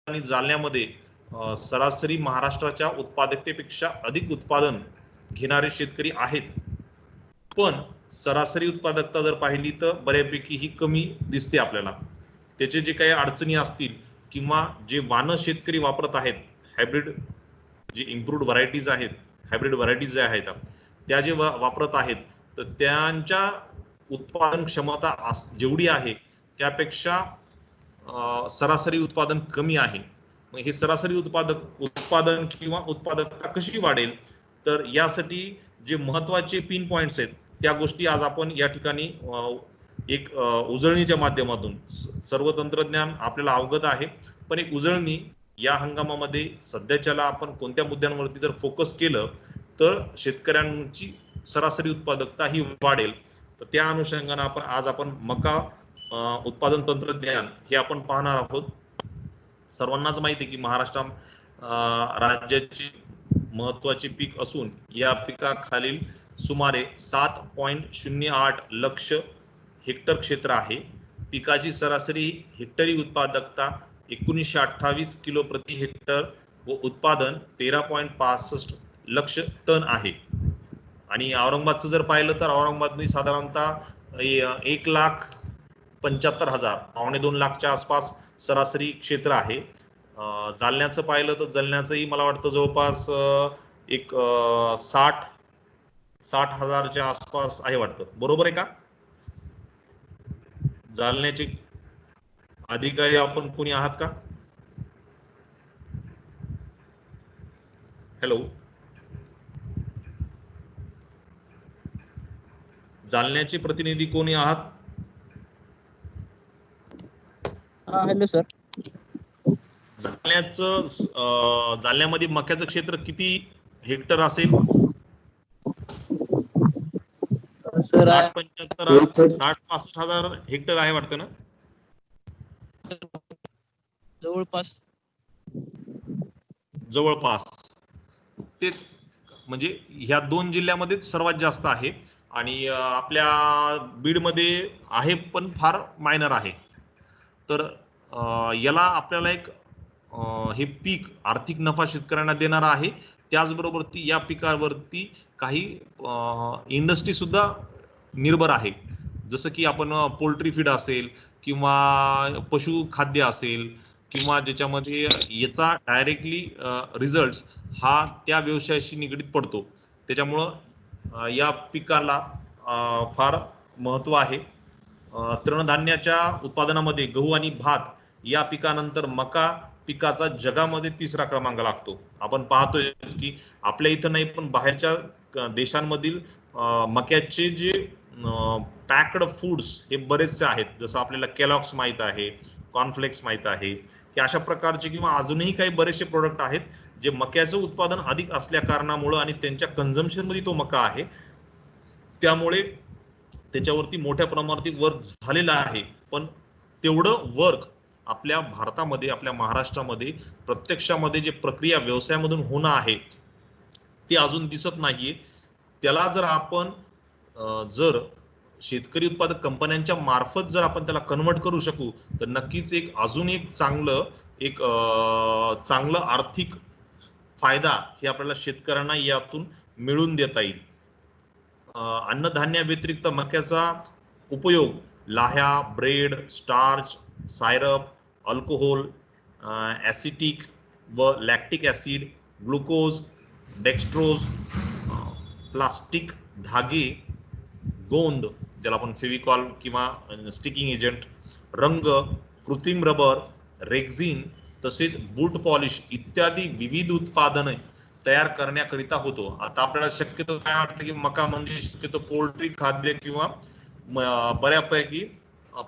आणि जालन्यामध्ये सरासरी महाराष्ट्राच्या उत्पादकतेपेक्षा अधिक उत्पादन घेणारे शेतकरी आहेत, पण सरासरी उत्पादकता जर पाहिली तर बऱ्यापैकी ही कमी दिसते आपल्याला. त्याचे जे काही अडचणी असतील किंवा जे वाण शेतकरी वापरत आहेत, हायब्रिड जे इम्प्रूव्ड व्हरायटीज आहेत, हायब्रिड व्हरायटीज जे आहेत त्या जे वापरत आहेत, तर त्यांच्या उत्पादन क्षमता जेवढी आहे त्यापेक्षा सरासरी उत्पादन कमी आहे. मग हे सरासरी उत्पादन किंवा उत्पादकता कशी वाढेल, तर यासाठी जे महत्त्वाचे पिन पॉइंट्स आहेत त्या गोष्टी आज आपण या ठिकाणी एक उजळणीच्या माध्यमातून, सर्व तंत्रज्ञान आपल्याला अवगत आहे, पण एक उजळणी या हंगामामध्ये सध्याच्याला आपण कोणत्या मुद्द्यांवरती जर फोकस केलं तर शेतकऱ्यांची सरासरी उत्पादकता ही वाढेल. तर त्या अनुषंगाने आज आपण मका उत्पादन तंत्रज्ञान हे आपण पाहणार आहोत. सर्वांनाच माहिती आहे की महाराष्ट्र राज्याची महत्त्वाची पीक असून या पिकाखालील सुमारे 7.08 लक्ष हेक्टर क्षेत्र आहे. पिकाची सरासरी हेक्टरी उत्पादकता 1928 किलो प्रति हेक्टर व उत्पादन 13.65 लक्ष टन आहे. आणि औरंगाबादचं जर पाहिलं तर औरंगाबादमध्ये साधारणतः 1,75,000 2.5 लाखच्या आसपास सरासरी क्षेत्र आहे. जालन्याचं पाहिलं तर जालन्याचंही मला वाटतं जवळपास एक 60,000च्या आसपास आहे वाटतं. बरोबर आहे का? जालन्याचे अधिकारी आपण कोणी आहात का? हॅलो, जालन्याचे प्रतिनिधी कोणी आहात? Hello sir. जालन्यामध्ये मक्याचं क्षेत्र किती हेक्टर असेल? सर 60-65,000 हेक्टर आहे वाटतं ना? जवळपास तेच, म्हणजे ह्या दोन जिल्ह्यामध्ये सर्वात जास्त आहे. आणि आपल्या बीडमध्ये आहे पण फार मायनर आहे. तर याला आपल्याला एक हे पीक आर्थिक नफा शेतकऱ्यांना देणार आहे. त्याचबरोबर या पिकावरती काही इंडस्ट्री सुद्धा निर्भर आहे, जसं की आपण पोल्ट्री फीड असेल किंवा पशुखाद्य असेल किंवा ज्याच्यामध्ये याचा डायरेक्टली रिझल्ट हा त्या व्यवसायाशी निगडीत पडतो. त्याच्यामुळं या पिकाला फार महत्त्व आहे. तृणधान्याच्या उत्पादनामध्ये गहू आणि भात या पिकानंतर मका पिकाचा जगामध्ये 3रा क्रमांक लागतो. आपण पाहतोय की आपल्या इथं नाही पण बाहेरच्या देशांमधील मक्याचे जे पॅक्ड फूड्स हे बरेचसे आहेत. जसं आपल्याला केलॉग्स माहित आहे, कॉर्नफ्लेक्स माहित आहे, की अशा प्रकारचे किंवा अजूनही काही बरेचसे प्रोडक्ट आहेत जे मक्याचं उत्पादन अधिक असल्या कारणामुळे आणि त्यांच्या कन्झम्पशन मध्ये तो मका आहे, त्यामुळे त्याच्यावरती मोठ्या प्रमाणात वर्क झालेला आहे. पण तेवढं वर्क आपल्या भारतामध्ये, आपल्या महाराष्ट्रामध्ये प्रत्यक्षामध्ये जे प्रक्रिया व्यवसायामधून होणं आहे ते अजून दिसत नाहीये. त्याला जर आपण जर शेतकरी उत्पादक कंपन्यांच्या मार्फत जर आपण त्याला कन्वर्ट करू शकू तर नक्कीच अजून एक चांगलं आर्थिक फायदा हे आपल्याला शेतकऱ्यांना यातून मिळून देता येईल. अन्नधान्या व्यतिरिक्त मक्याचा उपयोग लाह्या, ब्रेड, स्टार्च, सायरप, अल्कोहोल, ॲसिटिक व lactic acid, glucose, dextrose, plastic धागे, गोंद ज्याला आपण फेविकॉल किंवा स्टिकिंग एजंट, रंग, कृत्रिम रबर, रेक्झिन तसेच बूट पॉलिश इत्यादी विविध उत्पादने तयार करण्याकरिता होतो. आता आपल्याला शक्यतो काय वाटतं की मका म्हणजे शक्यतो पोल्ट्री खाद्य किंवा बऱ्यापैकी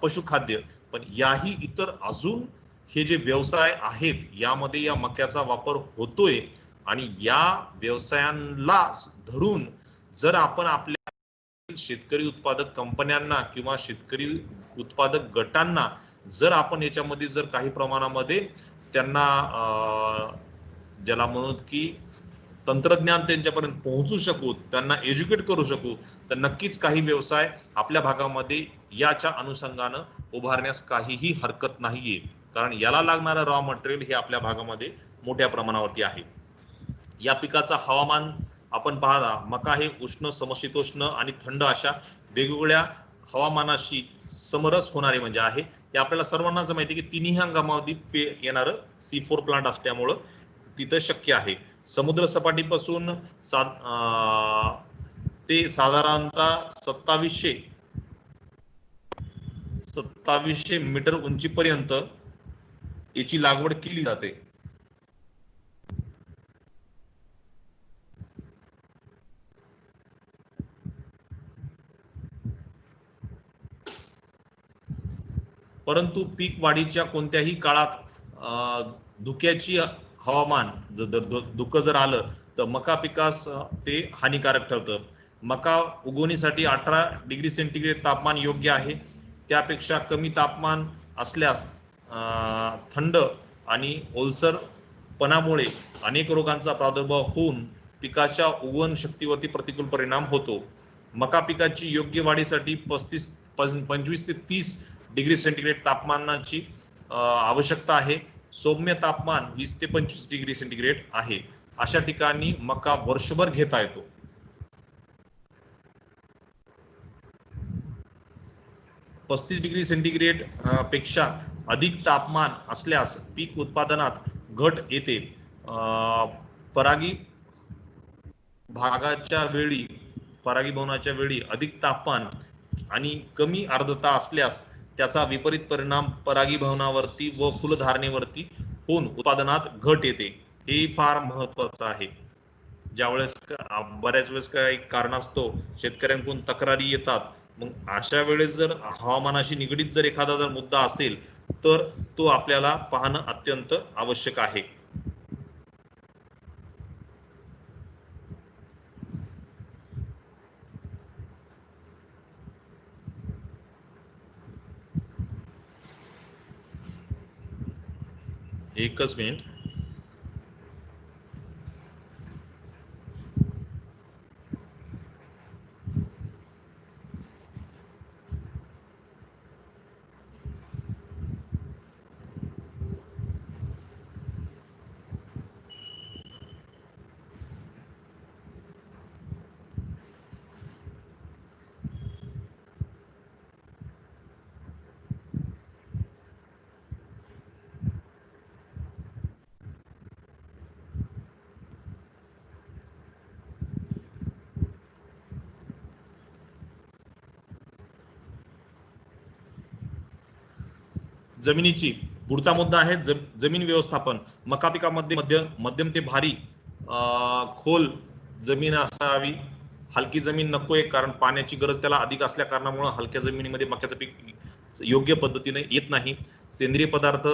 पशुखाद्य, पण याही इतर अजून हे जे व्यवसाय आहेत यामध्ये या मक्याचा वापर होतोय. आणि या व्यवसायांना धरून जर आपण आपल्या शेतकरी उत्पादक कंपन्यांना किंवा शेतकरी उत्पादक गटांना जर आपण याच्यामध्ये जर काही प्रमाणामध्ये त्यांना ज्याला म्हणून की तंत्रज्ञान त्यांच्यापर्यंत पोहोचू शकू, त्यांना एज्युकेट करू शकू, तर नक्कीच काही व्यवसाय आपल्या भागामध्ये याच्या अनुषंगानं उभारण्यास काहीही हरकत नाहीये. कारण याला लागणारं रॉ मटेरियल हे आपल्या भागामध्ये मोठ्या प्रमाणावरती आहे. या पिकाचा हवामान आपण पाहता, मका हे उष्ण, समशीतोष्ण आणि थंड अशा वेगवेगळ्या हवामानाशी समरस होणारे म्हणजे आहे. हे आपल्याला सर्वांनाच माहिती की तिन्ही हंगामामध्ये येणारं C4 प्लांट असल्यामुळं तिथं शक्य आहे. समुद्र सपाटीपासून ते साधारणतः 2700 मीटर उंचीपर्यंत याची लागवड केली जाते. परंतु पीक वाढीच्या कोणत्याही काळात धुक्याची हवामान धुकं जर आलं तर मका पिकास ते हानिकारक ठरतं. मका उगवणीसाठी 18 डिग्री सेंटीग्रेड तापमान योग्य आहे. त्यापेक्षा कमी तापमान असल्यास थंड आणि ओलसरपणामुळे अनेक रोगांचा प्रादुर्भाव होऊन पिकाच्या उगवण शक्तीवरती प्रतिकूल परिणाम होतो. मका पिकाची योग्य वाढीसाठी 25 ते 30 डिग्री सेंटीग्रेड तापमानाची आवश्यकता आहे. सौम्य तापमान 20 ते 25 डिग्री सेंटीग्रेड आहे. अशा ठिकाणी मका वर्षभर घेता येतो. पस्तीस डिग्री सेंटीग्रेड पेक्षा अधिक तापमान असल्यास पीक उत्पादनात घट येते. परागीभवनाच्या वेळी अधिक तापमान आणि कमी आर्द्रता असल्यास त्याचा विपरीत परिणाम परागीभवनावरती व फुलधारणेवरती होऊन उत्पादनात घट येते. हे फार महत्वाचं आहे. ज्यावेळेस बऱ्याच वेळेस काही कारणास्तव शेतकऱ्यांकडून तक्रारी येतात, मग अशा वेळेस जर हवामानाशी निगडीत जर एखादा जर मुद्दा असेल तर तो आपल्याला पाहणं अत्यंत आवश्यक आहे. एकच मिनिट. जमिनीची पुढचा मुद्दा आहे जमीन व्यवस्थापन. मका पिकामध्ये मध्यम ते भारी खोल जमीन असावी. हलकी जमीन नकोय, कारण पाण्याची गरज त्याला अधिक असल्या कारणामुळे हलक्या जमिनीमध्ये मक्याचं पीक योग्य पद्धतीने येत नाही. सेंद्रिय पदार्थ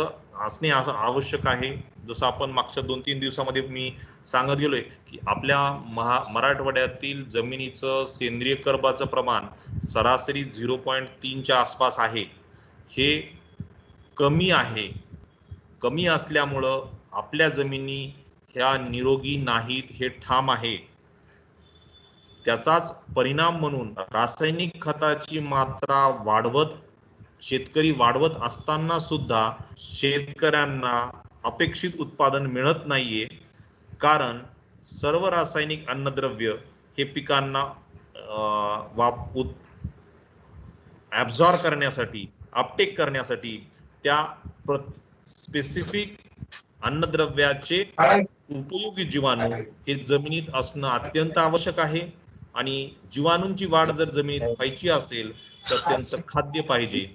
असणे आवश्यक आहे. जसं आपण मागच्या 2-3 दिवसामध्ये मी सांगत गेलोय की आपल्या मराठवाड्यातील जमिनीचं सेंद्रिय कर्बाचं प्रमाण सरासरी 0.3 च्या आसपास आहे. हे कमी आहे. कमी असल्यामुळं आपल्या जमिनी ह्या निरोगी नाहीत हे ठाम आहे. त्याचाच परिणाम म्हणून रासायनिक खताची मात्रा शेतकरी वाढवत असताना सुद्धा शेतकऱ्यांना अपेक्षित उत्पादन मिळत नाहीये. कारण सर्व रासायनिक अन्नद्रव्य हे पिकांना ॲब्झॉर्ब करण्यासाठी, अपटेक करण्यासाठी त्या स्पेसिफिक अन्नद्रव्याचे उपयोगी जीवाणू हे जमिनीत असणं अत्यंत आवश्यक आहे. आणि जीवाणूंची वाढ जर जमिनीत व्हायची असेल तर त्यांचं खाद्य पाहिजे.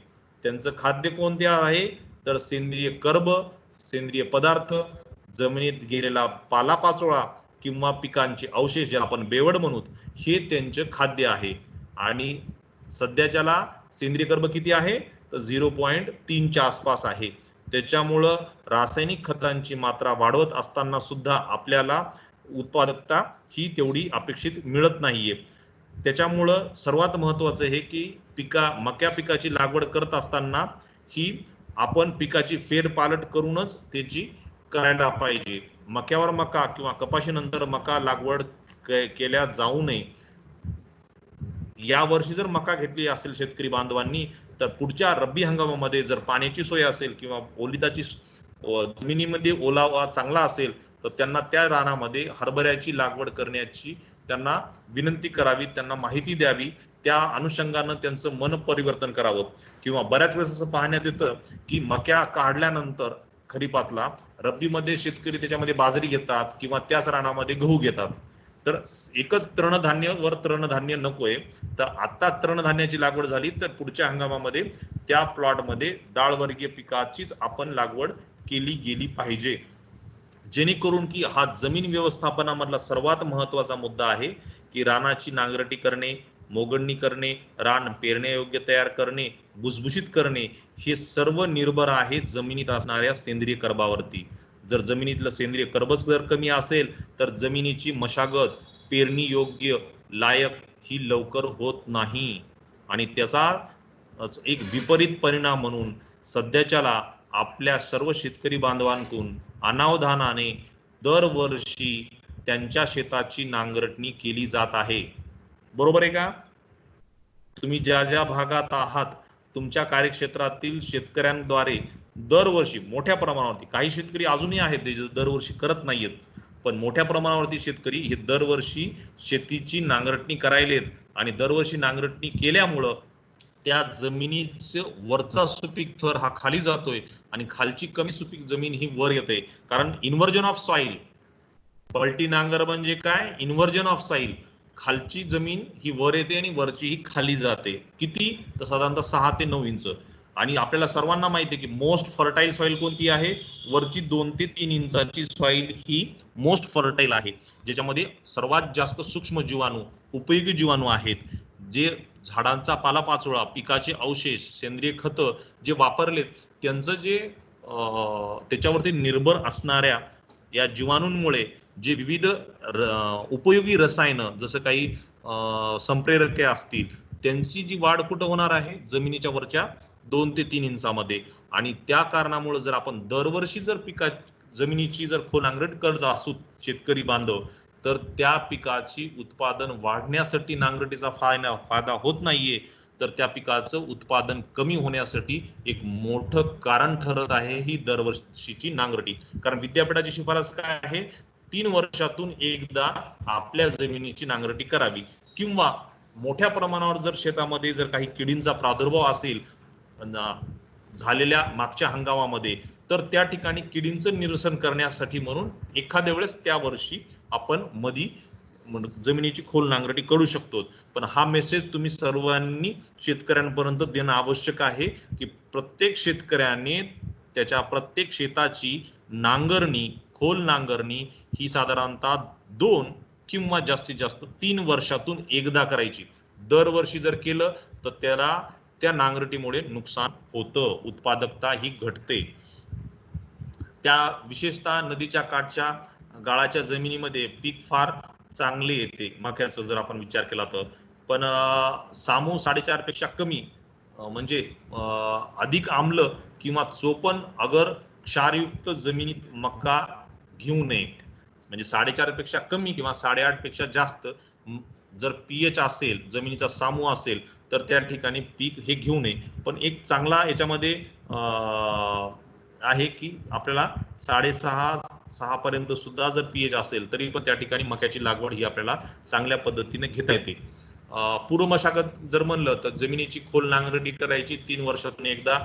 त्यांचं खाद्य कोणते आहे तर सेंद्रिय कर्ब, सेंद्रिय पदार्थ, जमिनीत गेलेला पालापाचोळा किंवा पिकांचे अवशेष जे आपण बेवड म्हणू, हे त्यांचे खाद्य आहे. आणि सध्याच्याला सेंद्रिय कर्ब किती आहे तर 0.3 च्या आसपास आहे. त्याच्यामुळं रासायनिक खतांची मात्रा वाढवत असताना सुद्धा आपल्याला उत्पादकता ही तेवढी अपेक्षित मिळत नाहीये. त्याच्यामुळं सर्वात महत्वाचं हे की मक्या पिकाची लागवड करत असताना ही आपण पिकाची फेरपालट करूनच त्याची करायला पाहिजे. मक्यावर मका किंवा कपाशीनंतर मका लागवड केल्या जाऊ नये. या वर्षी जर मका घेतली असेल शेतकरी बांधवांनी, तर पुढच्या रब्बी हंगामामध्ये जर पाण्याची सोय असेल किंवा ओलिताची जमिनीमध्ये ओलावा चांगला असेल, तर त्यांना त्या रानामध्ये हरभऱ्याची लागवड करण्याची त्यांना विनंती करावी, त्यांना माहिती द्यावी. त्या अनुषंगानं त्यांचं मन परिवर्तन करावं. किंवा बऱ्याच वेळेस असं पाहण्यात येतं की मक्या काढल्यानंतर खरीपातला रब्बीमध्ये शेतकरी त्याच्यामध्ये बाजरी घेतात किंवा त्याच रानामध्ये गहू घेतात. तर एकच तृणधान्य वर तृणधान्य नकोय. तर आता तृणधान्याची लागवड झाली तर पुढच्या हंगामामध्ये त्या प्लॉटमध्ये डाळवर्गीय पिकाचीच आपण लागवड केली गेली पाहिजे, जेणेकरून की हा जमीन व्यवस्थापनामधला सर्वात महत्वाचा मुद्दा आहे की रानाची नांगरटी करणे, मोगडणी करणे, रान पेरण्यायोग्य तयार करणे, भुसभुशीत करणे, हे सर्व निर्भर आहे जमिनीत असणाऱ्या सेंद्रिय कर्बावरती. जर जमिनीतलं सेंद्रिय कर्बच जर कमी असेल तर जमिनीची मशागत पेरणी योग्य लायक ही लवकर होत नाही. आणि त्याचा एक विपरीत परिणाम म्हणून सध्याच्याला आपल्या सर्व शेतकरी बांधवांकडून अनावधानाने दरवर्षी त्यांच्या शेताची नांगरटणी केली जात आहे. बरोबर आहे का? तुम्ही ज्या ज्या भागात आहात तुमच्या कार्यक्षेत्रातील शेतकऱ्यांद्वारे दरवर्षी मोठ्या प्रमाणावरती, काही शेतकरी अजूनही आहेत ते दरवर्षी करत नाहीयेत, पण मोठ्या प्रमाणावरती शेतकरी हे दरवर्षी शेतीची नांगरटणी करायलेत. आणि दरवर्षी नांगरटणी केल्यामुळं त्या जमिनीचं वरचा सुपीक थर हा खाली जातोय आणि खालची कमी सुपीक जमीन ही वर येते. कारण इन्व्हर्जन ऑफ सॉइल, पलटी नांगर म्हणजे काय? Inversion of soil. खालची जमीन ही वर येते आणि वरची ही खाली जाते. किती? तर साधारणतः 6 ते 9 इंच. आणि आपल्याला सर्वांना माहिती आहे की मोस्ट फर्टाईल सॉइल कोणती आहे? वरची 2 ते 3 इंचाची सॉइल ही मोस्ट फर्टाईल आहे, ज्याच्यामध्ये सर्वात जास्त सूक्ष्म जीवाणू, उपयोगी जीवाणू आहेत. जे झाडांचा पालापाचोळा, पिकाचे अवशेष, सेंद्रिय खतं जे वापरलेत त्यांचं जे त्याच्यावरती निर्भर असणाऱ्या या जीवाणूंमुळे जे विविध उपयोगी रसायनं जसं काही संप्रेरके असतील त्यांची जी वाढ कुठं होणार आहे? जमिनीच्या वरच्या 2 ते 3 इंचामध्ये. आणि त्या कारणामुळे जर आपण दरवर्षी जर जमिनीची जर खोल नांगरट करत असू शेतकरी बांधव, तर त्या पिकाची उत्पादन वाढण्यासाठी नांगरटीचा फायदा होत नाहीये, तर त्या पिकाचं उत्पादन कमी होण्यासाठी एक मोठं कारण ठरत आहे ही दरवर्षीची नांगरटी. कारण विद्यापीठाची शिफारस काय आहे? 3 वर्षातून एकदा आपल्या जमिनीची नांगरटी करावी. किंवा मोठ्या प्रमाणावर जर शेतामध्ये जर काही किडींचा प्रादुर्भाव असेल झालेल्या मागच्या हंगामामध्ये, तर त्या ठिकाणी किडींचं निरसन करण्यासाठी म्हणून एखाद्या वेळेस त्या वर्षी आपण मधी जमिनीची खोल नांगरटी करू शकतो. पण हा मेसेज तुम्ही सर्वांनी शेतकऱ्यांपर्यंत देणं आवश्यक आहे की प्रत्येक शेतकऱ्याने त्याच्या प्रत्येक शेताची नांगरणी, खोल नांगरणी ही साधारणतः 2 किंवा जास्तीत जास्त 3 वर्षातून एकदा करायची. दरवर्षी जर केलं तर त्याला त्या नांगरटीमुळे नुकसान होतं, उत्पादकता ही घटते. त्या विशेषतः नदीच्या काठच्या गाळाच्या जमिनीमध्ये पीक फार चांगले येते मक्याचा जर आपण विचार केला तर. पण सामू 4.5 पेक्षा कमी म्हणजे अधिक आम्ल किंवा चोपन अगर क्षारयुक्त जमिनीत मका घेऊ नये. म्हणजे 4.5 पेक्षा कमी किंवा 8.5 पेक्षा जास्त जर पीएच असेल, जमिनीचा सामू असेल, तर त्या ठिकाणी पीक हे घेऊ नये. पण एक चांगला याच्यामध्ये आहे की आपल्याला 6.5 पर्यंत सुद्धा जर पीएच असेल तरी पण त्या ठिकाणी मक्याची लागवड ही आपल्याला चांगल्या पद्धतीने घेता येते. पूर्व मशागत जर म्हणलं तर जमिनीची खोल नांगरटी करायची 3 वर्षातून एकदा.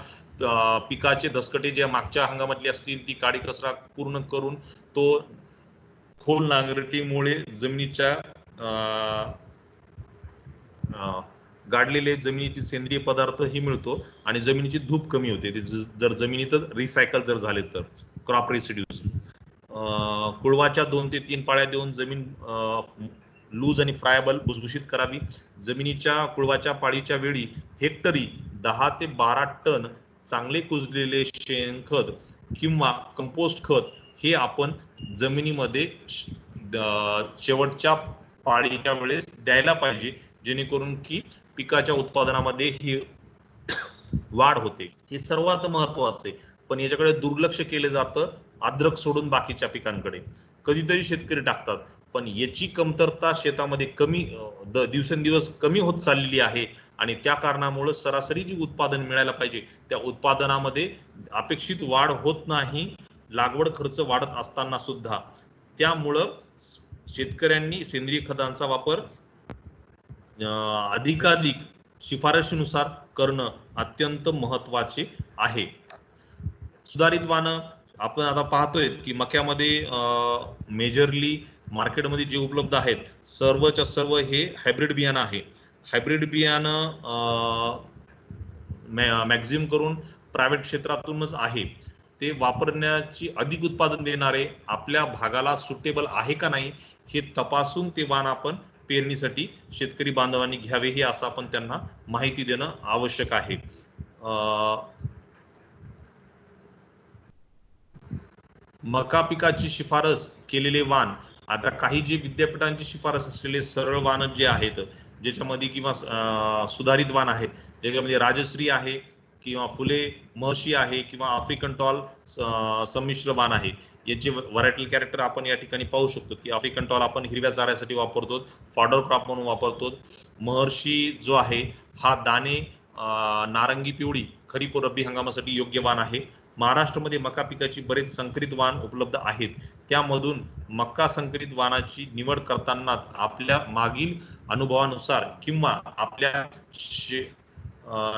पिकाचे दसकटे जे मागच्या हंगामातली असतील ती काडी कचरा पूर्ण करून तो खोल नांगरटीमुळे जमिनीच्या गाडलेले जमिनीचे सेंद्रिय पदार्थ ही मिळतो आणि जमिनीची धूप कमी होते जर जमिनीतच रिसायकल जर झाले तर. क्रॉप रेसिड्यूज कुळवाच्या 2 ते 3 पाळ्या देऊन जमीन लूज आणि फ्रायबल भुसभुशीत करावी. जमिनीच्या कुळवाच्या पाळीच्या वेळी हेक्टरी 10 ते 12 टन चांगले कुजलेले शेणखत किंवा कंपोस्ट खत हे आपण जमिनीमध्ये शेवटच्या पाळीच्या वेळेस द्यायला पाहिजे, जेणेकरून की पिकाच्या उत्पादनामध्ये ही वाढ होते. हे सर्वात महत्वाचं आहे, पण याच्याकडे दुर्लक्ष केलं जातं अद्रक सोडून बाकीच्या पिकांकडे. कधीतरी शेतकरी टाकतात, पण याची कमतरता शेतामध्ये दिवसेंदिवस कमी होत चाललेली आहे आणि त्या कारणामुळे सरासरी जी उत्पादन मिळायला पाहिजे त्या उत्पादनामध्ये अपेक्षित वाढ होत नाही, लागवड खर्च वाढत असताना सुद्धा. त्यामुळं शेतकऱ्यांनी सेंद्रिय खतांचा वापर अधिकाधिक शिफारशीनुसार करणं अत्यंत महत्वाचे आहे. सुधारित वाहनं आपण आता पाहतोय की मक्यामध्ये मेजरली मार्केटमध्ये जे उपलब्ध आहेत सर्वच्या सर्व हे हायब्रिड बियाणं आहे. हायब्रिड बियाणं मॅक्झिमम करून प्रायव्हेट क्षेत्रातूनच आहे. ते वापरण्याची अधिक उत्पादन देणारे आपल्या भागाला सुटेबल आहे का नाही हे तपासून ते वाण आपण पेरणीसाठी शेतकरी बांधवांनी घ्यावे, हे असं आपण त्यांना माहिती देणं आवश्यक आहे. मका पिकाची शिफारस केलेले वाण, आता काही जे विद्यापीठांची शिफारस असलेले सरळ वाण जे आहेत ज्याच्यामध्ये किंवा सुधारित वाण आहेत ज्याच्यामध्ये राजश्री आहे किंवा फुले महर्षी आहे किंवा आफ्रिकन टॉल संमिश्र वाण आहे, याचे व्हरायटल कॅरेक्टर आपण या ठिकाणी पाहू शकतो की आफ्रिकन टॉल आपण हिरव्या चाऱ्यासाठी वापरतो, फॉडर क्रॉप म्हणून वापरतो. महर्षी जो आहे हा दाणे नारंगी पिवळी खरीप रब्बी हंगामासाठी योग्य वाण आहे. महाराष्ट्रामध्ये मका पिकाची बरेच संकरित वाण उपलब्ध आहेत, त्यामधून मका संकरित वाणाची निवड करताना आपल्या मागील अनुभवानुसार किंवा आपल्या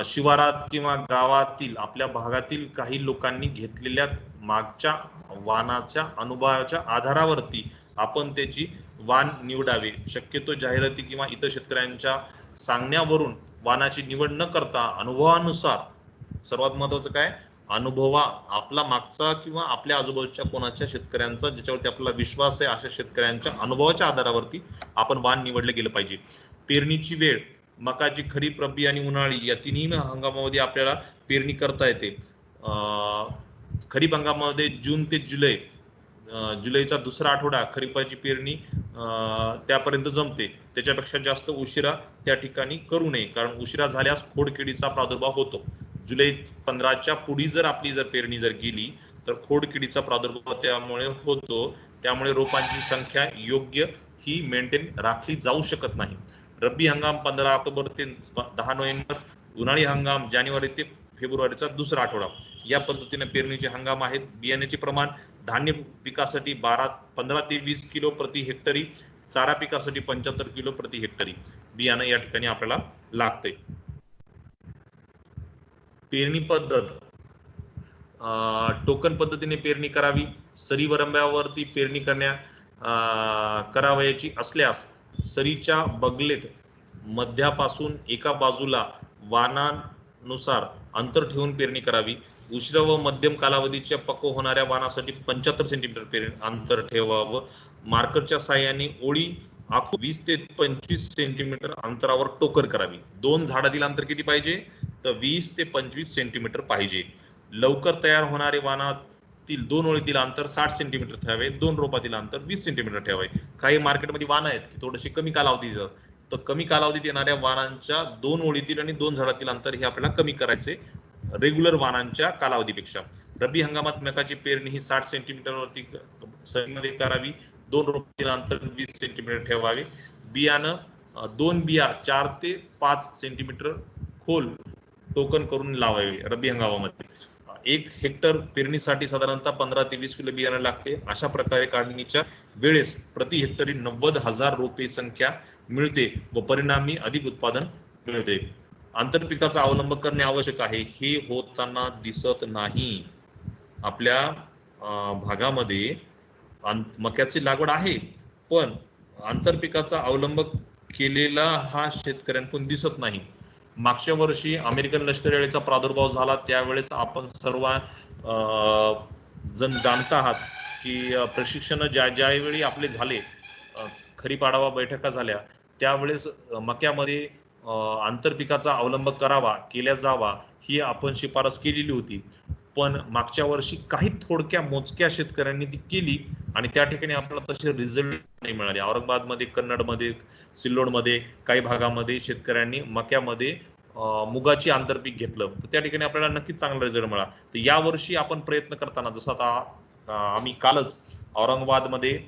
शिवारात किंवा गावातील आपल्या भागातील काही लोकांनी घेतलेल्या मागच्या वाणाच्या अनुभवाच्या आधारावरती आपण त्याची वाण निवडावे. शक्यतो जाहिराती किंवा इतर शेतकऱ्यांच्या सांगण्यावरून वाणाची निवड न करता अनुभवानुसार, सर्वात महत्वाचं काय, आपला मागचा किंवा आपल्या आजूबाजूच्या कोणाच्या शेतकऱ्यांचा ज्याच्यावरती आपल्याला विश्वास आहे अशा शेतकऱ्यांच्या अनुभवाच्या आधारावरती आपण वाण निवडले गेलं पाहिजे. पेरणीची वेळ मकाची खरीप रब्बी आणि उन्हाळी या तिन्ही हंगामामध्ये आपल्याला पेरणी करता येते. खरीप हंगामामध्ये जून ते जुलैचा दुसरा आठवडा खरीपाची पेरणी त्यापर्यंत जमते. त्याच्यापेक्षा जास्त उशिरा त्या ठिकाणी करू नये, कारण उशिरा झाल्यास खोडकिडीचा प्रादुर्भाव होतो. जुलै 15च्या पुढे जर आपली पेरणी गेली तर खोडकिडीचा प्रादुर्भाव त्यामुळे होतो. त्यामुळे रोपांची संख्या योग्य ही मेंटेन राखली जाऊ शकत नाही. रब्बी हंगाम 15 ऑक्टोबर ते 10 नोव्हेंबर, उन्हाळी हंगाम जानेवारी ते फेब्रुवारीचा दुसरा आठवडा, या पद्धतीने पेरणीचे हंगाम आहेत. बियाण्याचे प्रमाण धान्य पिकासाठी 15 ते 20 किलो प्रति हेक्टरी, चारा पिकासाठी 75 किलो प्रति हेक्टरी बियाणं या ठिकाणी आपल्याला लागते. पेरणी पद्धत, टोकन पद्धतीने पेरणी करावी. सरी वरंब्यावरती पेरणी करावयाची असल्यास सरीच्या बगलेत मध्यापासून एका बाजूला वाणानुसार अंतर ठेवून पेरणी करावी. उशिरा व मध्यम कालावधीच्या पक्व होणाऱ्या वाणासाठी 75 सेंटीमीटर अंतर ठेवावं. मार्करच्या साहाय्याने ओळी आखून 20 ते 25 सेंटीमीटर अंतरावर टोकन करावी. 2 झाडातील अंतर किती पाहिजे, तर 20 ते 25 सेंटीमीटर पाहिजे. लवकर तयार होणारे वाणातील 2 ओळीतील अंतर 60 सेंटीमीटर ठेवावे. 2 रोपातील अंतर 20 सेंटीमीटर ठेवावे. काही मार्केटमध्ये वाण आहेत की थोडेसे कमी कालावधी देतात, तर कमी कालावधीत येणाऱ्या वाणांच्या 2 ओळीतील आणि 2 झाडातील अंतर हे आपल्याला कमी करायचे रेग्युलर वाणांच्या कालावधीपेक्षा. रब्बी हंगामात मकाची पेरणी ही 60 सेंटीमीटरवरती सरीमध्ये करावी. 2 रोपातील अंतर 20 सेंटीमीटर ठेवावे. बियाणं 2 बिया 4 ते 5 सेंटीमीटर खोल टोकन करून लावावे. रब्बी हंगामामध्ये 1 हेक्टर पेरणीसाठी साधारणतः 15 ते 20 किलो बियाणं लागते. अशा प्रकारे काढणीच्या वेळेस प्रति हेक्टरी 90,000 रोपे संख्या मिळते व परिणामी अधिक उत्पादन मिळते. आंतरपिकाचा अवलंब करणे आवश्यक आहे, हे होताना दिसत नाही. आपल्या भागामध्ये मक्याची लागवड आहे, पण आंतरपिकाचा अवलंब केलेला हा शेतकऱ्यांकडून दिसत नाही. मागच्या वर्षी अमेरिकन लष्करी अळीचा प्रादुर्भाव झाला, त्यावेळेस आपण सर्व जण जाणत आहात की प्रशिक्षण ज्यावेळी आपले झाले, खरीप आढावा बैठका झाल्या, त्यावेळेस मक्यामध्ये आंतरपिकाचा अवलंब केल्या जावा ही आपण शिफारस केलेली होती. पण मागच्या वर्षी काही थोडक्या मोजक्या शेतकऱ्यांनी ती केली आणि त्या ठिकाणी आपल्याला तसे रिझल्ट नाही मिळाले. औरंगाबादमध्ये, कन्नडमध्ये, सिल्लोडमध्ये काही भागामध्ये शेतकऱ्यांनी मक्यामध्ये मुगाची आंतरपीक घेतलं, तर त्या ठिकाणी आपल्याला नक्कीच चांगला रिझल्ट मिळाला. तर यावर्षी आपण प्रयत्न करताना जसं आता आम्ही कालच औरंगाबादमध्ये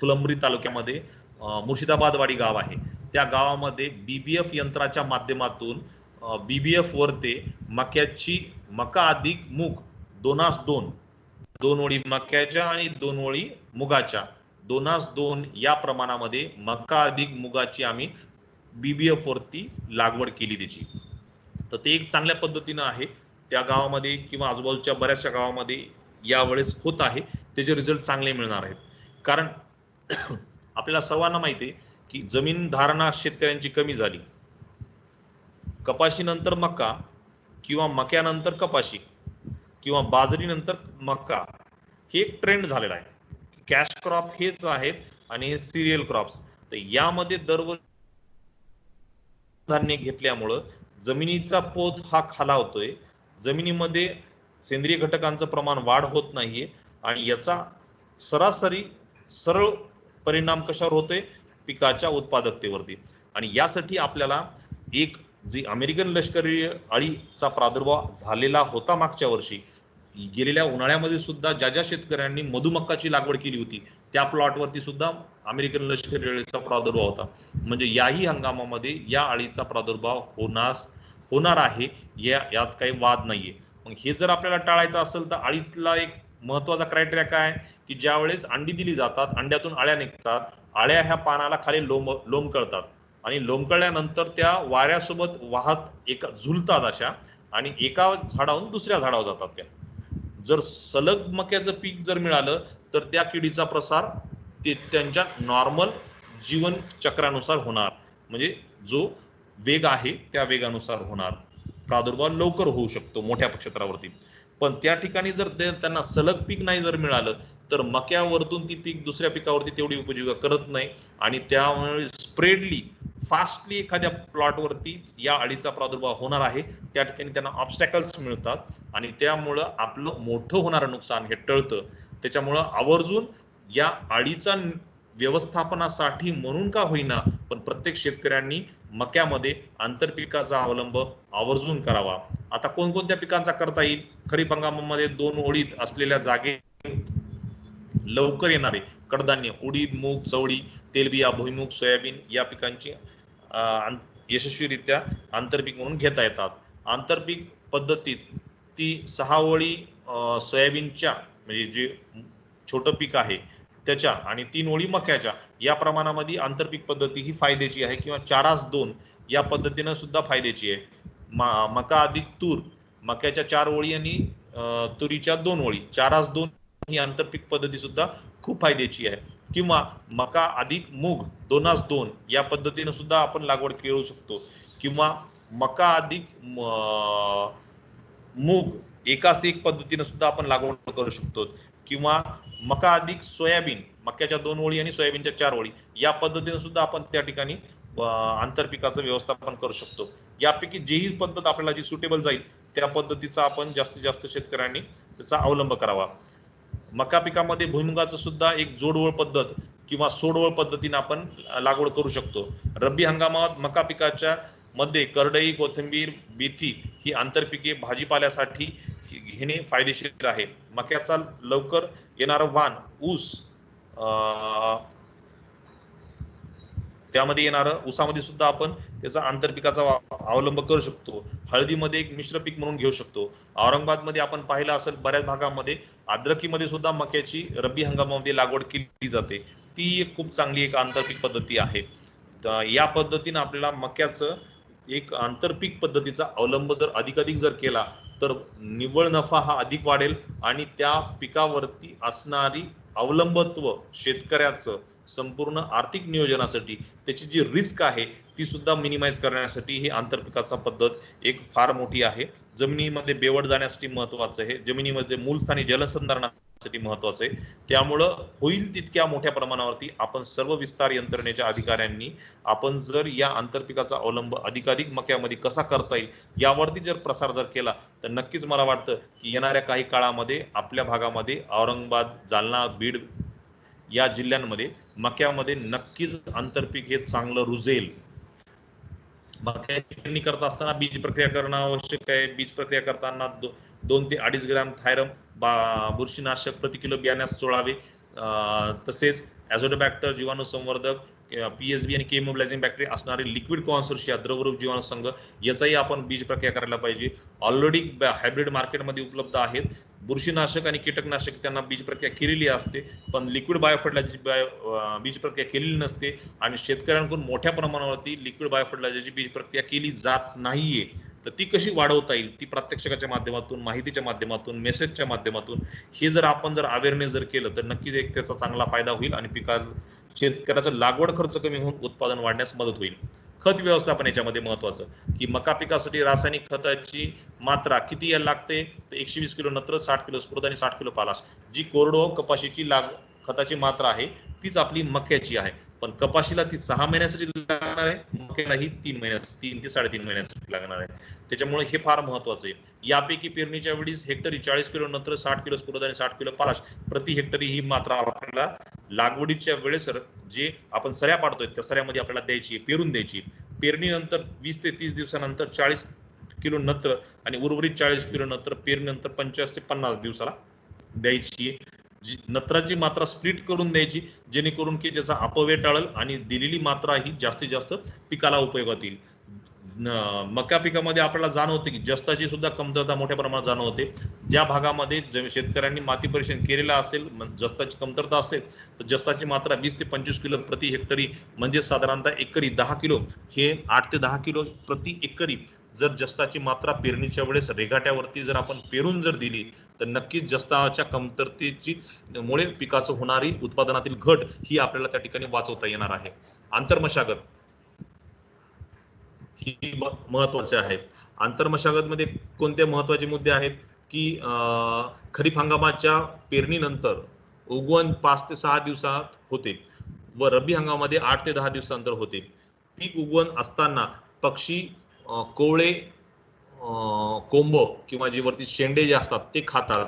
फुलंब्री तालुक्यामध्ये मुर्शिदाबादवाडी गाव आहे, त्या गावामध्ये BBF यंत्राच्या माध्यमातून BBF वर ते मका अधिक मूग 2:2 2 ओळी मक्याच्या आणि 2 ओळी मुगाच्या 2:2 या प्रमाणामध्ये मका अधिक मुगाची आम्ही BBF वरती लागवड केली त्याची. तर ते एक चांगल्या पद्धतीनं आहे त्या गावामध्ये किंवा आजूबाजूच्या बऱ्याचशा गावामध्ये यावेळेस होत आहे, त्याचे रिझल्ट चांगले मिळणार आहेत. कारण आपल्याला सर्वांना माहिती आहे की जमीन धारणा शेतकऱ्यांची कमी झाली. कपाशीनंतर मका किंवा मक्यानंतर कपाशी किंवा बाजरीनंतर मका हे एक ट्रेंड झालेला आहे. कॅश क्रॉप हेच आहेत आणि हे सिरियल क्रॉप्स. तर यामध्ये दरवर्षी धान्य घेतल्यामुळं जमिनीचा पोत हा खालावतोय, जमिनीमध्ये सेंद्रिय घटकांचं प्रमाण वाढ होत नाहीये आणि याचा सरासरी सरळ परिणाम कशावर होतोय? पिकाच्या उत्पादकतेवरती. आणि यासाठी आपल्याला एक जी अमेरिकन लष्करी अळीचा प्रादुर्भाव झालेला होता मागच्या वर्षी, गेलेल्या उन्हाळ्यामध्ये सुद्धा ज्या ज्या शेतकऱ्यांनी मधुमक्काची लागवड केली होती त्या प्लॉटवरती सुद्धा अमेरिकन लष्करी अळीचा प्रादुर्भाव होता. म्हणजे याही हंगामामध्ये या अळीचा प्रादुर्भाव होणार आहे, यात काही वाद नाहीये. मग हे जर आपल्याला टाळायचं असेल तर अळीला एक महत्वाचा क्रायटेरिया काय, की ज्या वेळेस अंडी दिली जातात, अंड्यातून अळ्या निघतात, अळ्या ह्या पानाला खाली लोंबकळतात आणि लोंबकळल्यानंतर त्या वाऱ्यासोबत वाहत झुलतात अशा आणि एका झाडावरून दुसऱ्या झाडावर जातात. त्या जर सलग मक्याचं पीक जर मिळालं तर त्या किडीचा प्रसार ते त्यांच्या नॉर्मल जीवन चक्रानुसार होणार, म्हणजे जो वेग आहे त्या वेगानुसार होणार, प्रादुर्भाव लवकर होऊ शकतो मोठ्या क्षेत्रावरती. पण त्या ठिकाणी जर त्यांना सलग पीक नाही जर मिळालं तर मक्यावरतून ती पीक दुसऱ्या पिकावरती तेवढी उपजीविका करत नाही आणि त्यामुळे स्प्रेडली फास्टली एखाद्या प्लॉटवरती या अळीचा प्रादुर्भाव होणार आहे. त्या ठिकाणी त्यांना ऑब्स्टॅकल्स मिळतात आणि त्यामुळं आपलं मोठं होणारं नुकसान हे टळतं. त्याच्यामुळं आवर्जून या अळीचा व्यवस्थापनासाठी म्हणून का होईना पण प्रत्येक शेतकऱ्यांनी मक्यामध्ये आंतरपिकाचा अवलंब आवर्जून करावा. आता कोणकोणत्या पिकांचा करता येईल? खरीप हंगामामध्ये 2 ओळीत असलेल्या जागे लवकर येणारे कडधान्य उडीद, मूग, चवळी, तेलबिया, भुईमूग, सोयाबीन या पिकांची यशस्वीरित्या आंतरपीक म्हणून घेता येतात. आंतरपीक पद्धतीत ती 6 ओळी सोयाबीनच्या म्हणजे जे छोटं पीक आहे त्याच्या आणि 3 ओळी मक्याच्या या प्रमाणामध्ये आंतरपीक पद्धती ही फायद्याची आहे किंवा 4:2 या पद्धतीनं सुद्धा फायद्याची आहे. मका अधिक तूर, मक्याच्या 4 ओळी आणि तुरीच्या 2 ओळी 4:2 ही आंतरपीक पद्धती सुद्धा खूप फायद्याची आहे. किंवा मका अधिक मूग 2:2 या पद्धतीनं सुद्धा आपण लागवड करू शकतो. किंवा मका अधिक मूग एकास एक पद्धतीनं सुद्धा आपण लागवड करू शकतो. किंवा मका अधिक सोयाबीन, मक्याच्या 2 ओळी आणि सोयाबीनच्या 4 ओळी या पद्धतीनं सुद्धा आपण त्या ठिकाणी आंतरपिकाचं व्यवस्थापन करू शकतो. यापैकी जेही पद्धत आपल्याला जी सुटेबल जाईल त्या पद्धतीचा आपण जास्तीत जास्त शेतकऱ्यांनी त्याचा अवलंब करावा. मका पिकामध्ये भुईमुगाचं सुद्धा एक जोडवळ पद्धत किंवा सोडवळ पद्धतीने आपण लागवड करू शकतो. रब्बी हंगामात मका पिकाच्या मध्ये करडई, कोथिंबीर, मेथी ही आंतरपिके भाजीपाल्यासाठी घेणे फायदेशीर आहे. मक्याचा लवकर येणारं वाण, ऊस, त्यामध्ये येणारं ऊसामध्ये सुद्धा आपण त्याचा आंतरपिकाचा अवलंब करू शकतो. हळदीमध्ये एक मिश्र पीक म्हणून घेऊ शकतो. औरंगाबादमध्ये आपण पाहिलं असेल बऱ्याच भागामध्ये अद्रकीमध्ये सुद्धा मक्याची रब्बी हंगामामध्ये लागवड केली जाते. ती एक खूप चांगली एक आंतरपीक पद्धती आहे. या पद्धतीने आपल्याला मक्याचं एक आंतरपीक पद्धतीचा अवलंब जर अधिकाधिक जर केला तर निव्वळ नफा हा अधिक वाढेल आणि त्या पिकावरती असणारी अवलंबत्व शेतकऱ्याचं संपूर्ण आर्थिक नियोजनासाठी त्याची जी रिस्क आहे ती सुद्धा मिनिमाइज करण्यासाठी ही आंतरपिकाचा पद्धत एक फार मोठी आहे. जमिनीमध्ये बेवड जाण्यासाठी महत्वाचं आहे, जमिनीमध्ये मूलस्थानी जलसंधारणासाठी महत्वाचं आहे. त्यामुळं होईल तितक्या मोठ्या प्रमाणावरती आपण सर्व विस्तार यंत्रणेच्या अधिकाऱ्यांनी आपण जर या आंतरपिकाचा अवलंब अधिकाधिक मक्यामध्ये कसा करता येईल यावरती जर प्रसार जर केला तर नक्कीच मला वाटतं की येणाऱ्या काही काळामध्ये आपल्या भागामध्ये औरंगाबाद, जालना, बीड या जिल्ह्यांमध्ये मक्यामध्ये नक्कीच आंतरपीक हे चांगलं रुजेल. मक्याची पेरणी करत असताना बीज प्रक्रिया करणं आवश्यक आहे. बीज प्रक्रिया करताना 2 ते 2.5 ग्रॅम थायरम बुरशीनाशक प्रति किलो बियाण्यास चोळावे. तसेच ॲझोडोबॅक्टर जीवाणू संवर्धक, पीएसबी आणि केमोब्लायझिंग बॅक्टेरिया असणारे लिक्विड कॉन्सोर्शिया द्रवरूप जीवाणू संघ याचाही आपण बीज प्रक्रिया करायला पाहिजे. ऑलरेडी हायब्रिड मार्केटमध्ये उपलब्ध आहेत. बुरशीनाशक आणि कीटकनाशक त्यांना बीज प्रक्रिया केलेली असते, पण लिक्विड बायोफर्टिलायझरची बीज प्रक्रिया केलेली नसते आणि शेतकऱ्यांकडून मोठ्या प्रमाणावरती लिक्विड बायोफर्टिलायझरची बीज प्रक्रिया केली जात नाहीये. तर ती कशी वाढवता येईल, ती प्रात्यक्षिकाच्या माध्यमातून, माहितीच्या माध्यमातून, मेसेजच्या माध्यमातून हे जर आपण अवेअरनेस केलं तर नक्कीच एक त्याचा चांगला फायदा होईल आणि शेतकऱ्याचा लागवड खर्च कमी होऊन उत्पादन वाढण्यास मदत होईल. खत व्यवस्थापन याच्यामध्ये महत्वाचं, की मका पिकासाठी रासायनिक खताची मात्रा किती यायला लागते, तर 120 किलो नत्र, 60 किलो स्फुरद आणि 60 किलो पालाश. जी कोरडवाहू कपाशीची खताची मात्रा आहे तीच आपली मक्याची आहे, पण कपाशीला ती 6 महिन्यासाठी लागणार आहे, मक्यालाही 3 ते 3.5 महिन्यासाठी लागणार आहे. त्याच्यामुळे हे फार महत्वाचं आहे. यापैकी पेरणीच्या वेळीस हेक्टरी 40 किलो नत्र, 60 किलो स्फुरद आणि 60 किलो पालाश प्रति हेक्टरी ही मात्रा आपल्याला लागवडीच्या वेळेस जे आपण सऱ्या पाडतोय त्या सऱ्यामध्ये आपल्याला द्यायची, पेरून द्यायची. पेरणीनंतर 20 ते 30 दिवसानंतर 40 किलो नत्र आणि उर्वरित 40 किलो नत्र पेरणीनंतर 25 ते 50 दिवसाला द्यायची. नत्राची मात्रा स्प्लिट करून द्यायची, जेणेकरून की त्याचा अपव्यय टाळेल आणि दिलेली मात्रा ही जास्तीत जास्त पिकाला उपयोगात येईल. मका पिकामध्ये आपल्याला जाणवते की जस्ताची सुद्धा कमतरता मोठ्या प्रमाणात जाणवते. ज्या भागामध्ये शेतकऱ्यांनी माती परीक्षण केलेलं असेल, जस्ताची कमतरता असेल, तर जस्ताची मात्रा 20 ते 25 किलो प्रति हेक्टरी म्हणजे साधारणतः एकरी 10 किलो, हे 8 ते 10 किलो प्रति एकरी जर जस्ताची मात्रा पेरणीच्या वेळेस रेघाट्यावरती जर आपण पेरून जर दिली तर नक्कीच जस्ताच्या कमतरतेची मुळे पिकाचं होणारी उत्पादनातील घट ही आपल्याला त्या ठिकाणी वाचवता येणार आहे. आंतरमशागत ही महत्वाचे आहे. आंतरमशागत मध्ये कोणते महत्वाचे मुद्दे आहेत, की खरीप हंगामाच्या पेरणीनंतर उगवण 5 ते 6 दिवसात होते व रब्बी हंगामामध्ये 8 ते 10 दिवसानंतर होते. पीक उगवण असताना पक्षी, कोवळे, कोंब किंवा जे वरती शेंडे जे असतात ते खातात.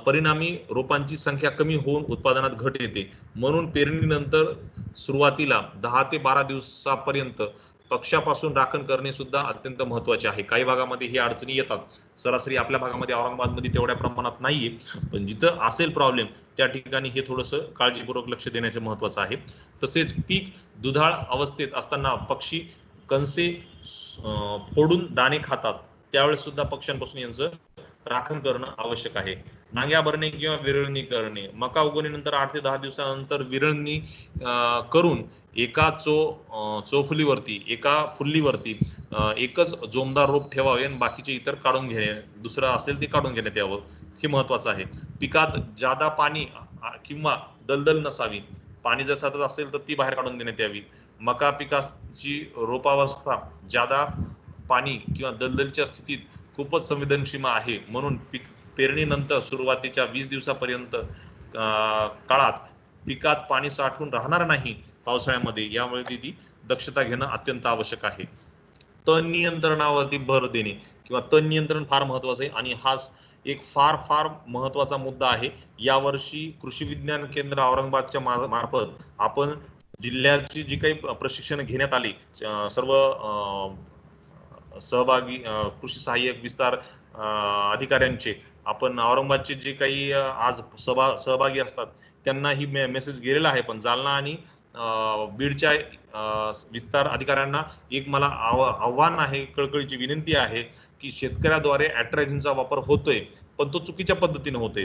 परिणामी रोपांची संख्या कमी होऊन उत्पादनात घट येते. म्हणून पेरणीनंतर सुरुवातीला 10 ते 12 दिवसापर्यंत पक्षापासून राखण करणे सुद्धा अत्यंत महत्वाचे आहे. काही भागामध्ये ही अडचणी येतात, सरासरी आपल्या भागामध्ये औरंगाबादमध्ये तेवढ्या प्रमाणात नाहीये, पण जिथं असेल प्रॉब्लेम त्या ठिकाणी हे थोडंसं काळजीपूर्वक लक्ष देण्याचे महत्वाचं आहे. तसेच पीक दुधाळ अवस्थेत असताना पक्षी कणसे फोडून दाणे खातात, त्यावेळेस सुद्धा पक्ष्यांपासून यांचं राखण करणं आवश्यक आहे. नांग्या भरणे किंवा विरळणी करणे, मका उगवणीनंतर 8 ते 10 दिवसानंतर विरळणी करून एका चोफुलीवरती, एका फुल्लीवरती एकच जोमदार रोप ठेवावे आणि बाकीचे इतर काढून घेणे, दुसरं असेल ते काढून घेण्यात यावं, हे महत्वाचं आहे. पिकात जादा पाणी किंवा दलदल नसावी, पाणी जर सतत असेल तर ती बाहेर काढून देण्यात यावी. मका पिकाची रोपावस्था जादा पाणी किंवा दलदलच्या स्थितीत खूपच संवेदनशील आहे, म्हणून पेरणीनंतर सुरुवातीच्या 20 दिवसापर्यंत काळात पिकात पाणी साठून राहणार नाही पावसाळ्यामध्ये, यामुळे ती दक्षता घेणं अत्यंत आवश्यक आहे. तण नियंत्रणावरती भर देणे किंवा तण नियंत्रण फार महत्वाचं आहे आणि हा एक फार फार महत्वाचा मुद्दा आहे. यावर्षी कृषी विज्ञान केंद्र औरंगाबादच्या मार्फत आपण जिल्ह्याची जी काही प्रशिक्षण घेण्यात आली, सर्व सहभागी कृषी सहाय्यक विस्तार अधिकाऱ्यांचे, आपण औरंगाबादचे जे काही आज सहभागी असतात त्यांना ही मेसेज गेलेला आहे. पण जालना आणि बीडच्या विस्तार अधिकाऱ्यांना एक मला आव्हान आहे, कळकळीची विनंती आहे, की शेतकऱ्याद्वारे अॅट्रायझिनचा वापर होतोय पण तो चुकीच्या पद्धतीने होतोय.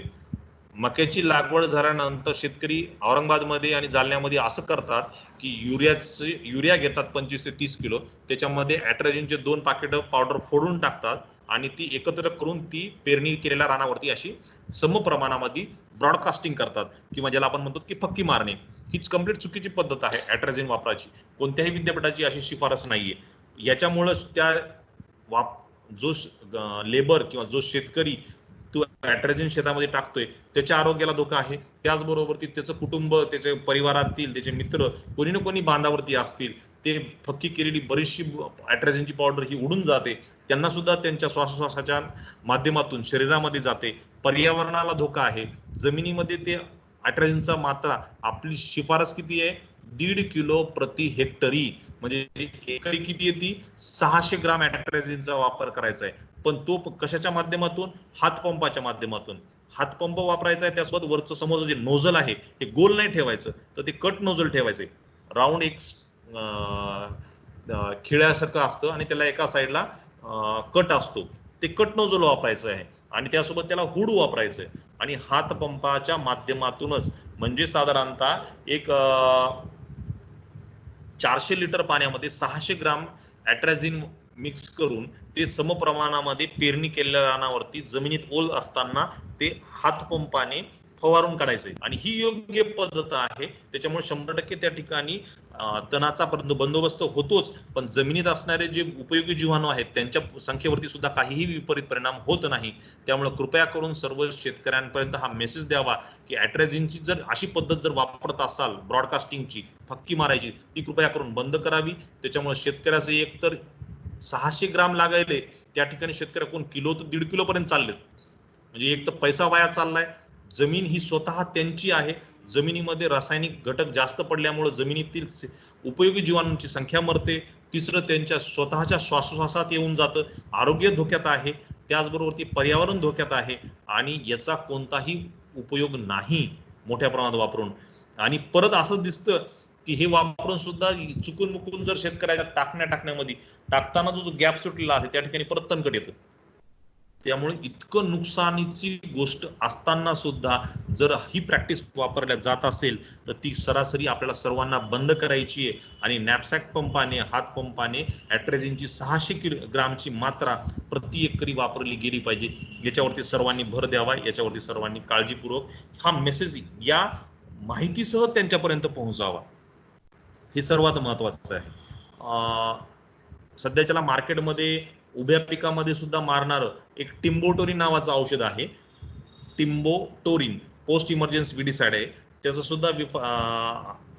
मक्याची लागवड झाल्यानंतर शेतकरी औरंगाबादमध्ये आणि जालन्यामध्ये असं करतात की युरिया घेतात 25 ते 30 किलो, त्याच्यामध्ये अॅट्रायझिनचे 2 पाकिटं पावडर फोडून टाकतात आणि ती एकत्र करून ती पेरणी केलेल्या रानावरती अशी सम प्रमाणामध्ये ब्रॉडकास्टिंग करतात, किंवा ज्याला आपण म्हणतो की फक्की मारणे. हीच कंप्लीट चुकीची पद्धत आहे अॅट्रायझिन वापराची. कोणत्याही विद्यापीठाची अशी शिफारस नाहीये. याच्यामुळं त्या जो लेबर किंवा जो शेतकरी तो अॅट्रायझिन शेतामध्ये टाकतोय त्याच्या आरोग्याला धोका आहे. त्याचबरोबर त्याचं कुटुंब, त्याचे परिवारातील त्याचे मित्र कोणी ना कोणी बांधावरती असतील, ते फक्की केलेली बरीचशी अॅट्रायझिनची पावडर ही उडून जाते, त्यांना सुद्धा त्यांच्या श्वासोश्वासाच्या माध्यमातून शरीरामध्ये जाते, पर्यावरणाला धोका आहे. जमिनीमध्ये ते अॅट्रायझिनचा मात्रा आपली शिफारस किती आहे, 1.5 किलो प्रति हेक्टरी, म्हणजे एकरी किती येते, 600 ग्राम अॅट्रायझिनचा वापर करायचा आहे. पण तो कशाच्या माध्यमातून? हातपंपाच्या माध्यमातून. हातपंप वापरायचा आहे, त्यासोबत वरचं समोरचं जे नोझल आहे हे गोल नाही ठेवायचं, तर ते कट नोझल ठेवायचे. राऊंड एक खिळ्यासारखं असतं आणि त्याला एका साईडला कट असतो, ते कट नोझल वापरायचं आहे आणि त्यासोबत त्याला हुड वापरायचं आहे. आणि हातपंपाच्या माध्यमातूनच म्हणजे साधारणतः एक 400 लिटर पाण्यामध्ये 600 ग्राम ॲट्रॅझिन मिक्स करून ते समप्रमाणामध्ये पेरणी केलेल्या रानावरती जमिनीत ओल असताना ते हातपंपाने फवारून काढायचे. आणि ही योग्य पद्धत आहे, त्याच्यामुळे 100% त्या ठिकाणी तणाचा बंदोबस्त होतोच, पण जमिनीत असणारे जे उपयोगी जीवाणू आहेत त्यांच्या संख्येवरती सुद्धा काहीही विपरीत परिणाम होत नाही. त्यामुळे कृपया करून सर्व शेतकऱ्यांपर्यंत हा मेसेज द्यावा की ॲट्रॅझिनची जर अशी पद्धत जर वापरत असाल, ब्रॉडकास्टिंगची फक्की मारायची, ती कृपया करून बंद करावी. त्याच्यामुळे शेतकऱ्याचं एकतर 600 ग्राम लागायले, त्या ठिकाणी शेतकऱ्याकडून किलो तर 1.5 किलो पर्यंत चाललेत. म्हणजे एक तर पैसा वाया चाललाय, जमीन ही स्वतः त्यांची आहे, जमिनीमध्ये रासायनिक घटक जास्त पडल्यामुळे जमिनीतील उपयोगी जीवाणूंची संख्या मरते. तिसरं, त्यांच्या स्वतःच्या श्वासोश्वासात येऊन जातं, आरोग्य धोक्यात आहे, त्याचबरोबर ती पर्यावरण धोक्यात आहे आणि याचा कोणताही उपयोग नाही मोठ्या प्रमाणात वापरून. आणि परत असं दिसतं की हे वापरून सुद्धा चुकून मुकून जर शेतकऱ्याच्या टाकण्यामध्ये टाकताना जो गॅप सुटलेला आहे त्या ठिकाणी परत तणकट येतं. त्यामुळे इतकं नुकसानीची गोष्ट असताना सुद्धा जर ही प्रॅक्टिस वापरल्या जात असेल तर ती सरासरी आपल्याला सर्वांना बंद करायची आहे. आणि नॅपसॅक पंपाने, हात पंपाने ॲट्रॅझिनची 600 ग्रामची मात्रा प्रति एकरी वापरली गेली पाहिजे. याच्यावरती सर्वांनी भर द्यावा, याच्यावरती सर्वांनी काळजीपूर्वक हा मेसेज या माहितीसह त्यांच्यापर्यंत पोहोचावा, हे सर्वात महत्वाचं आहे. सध्याच्याला मार्केटमध्ये उभ्या पिकामध्ये सुद्धा मारणारं एक टिम्बोटोरिन नावाचं औषध आहे. टिम्बोटोरिन पोस्ट इमर्जन्सी विडीसाइड आहे. त्याचं सुद्धा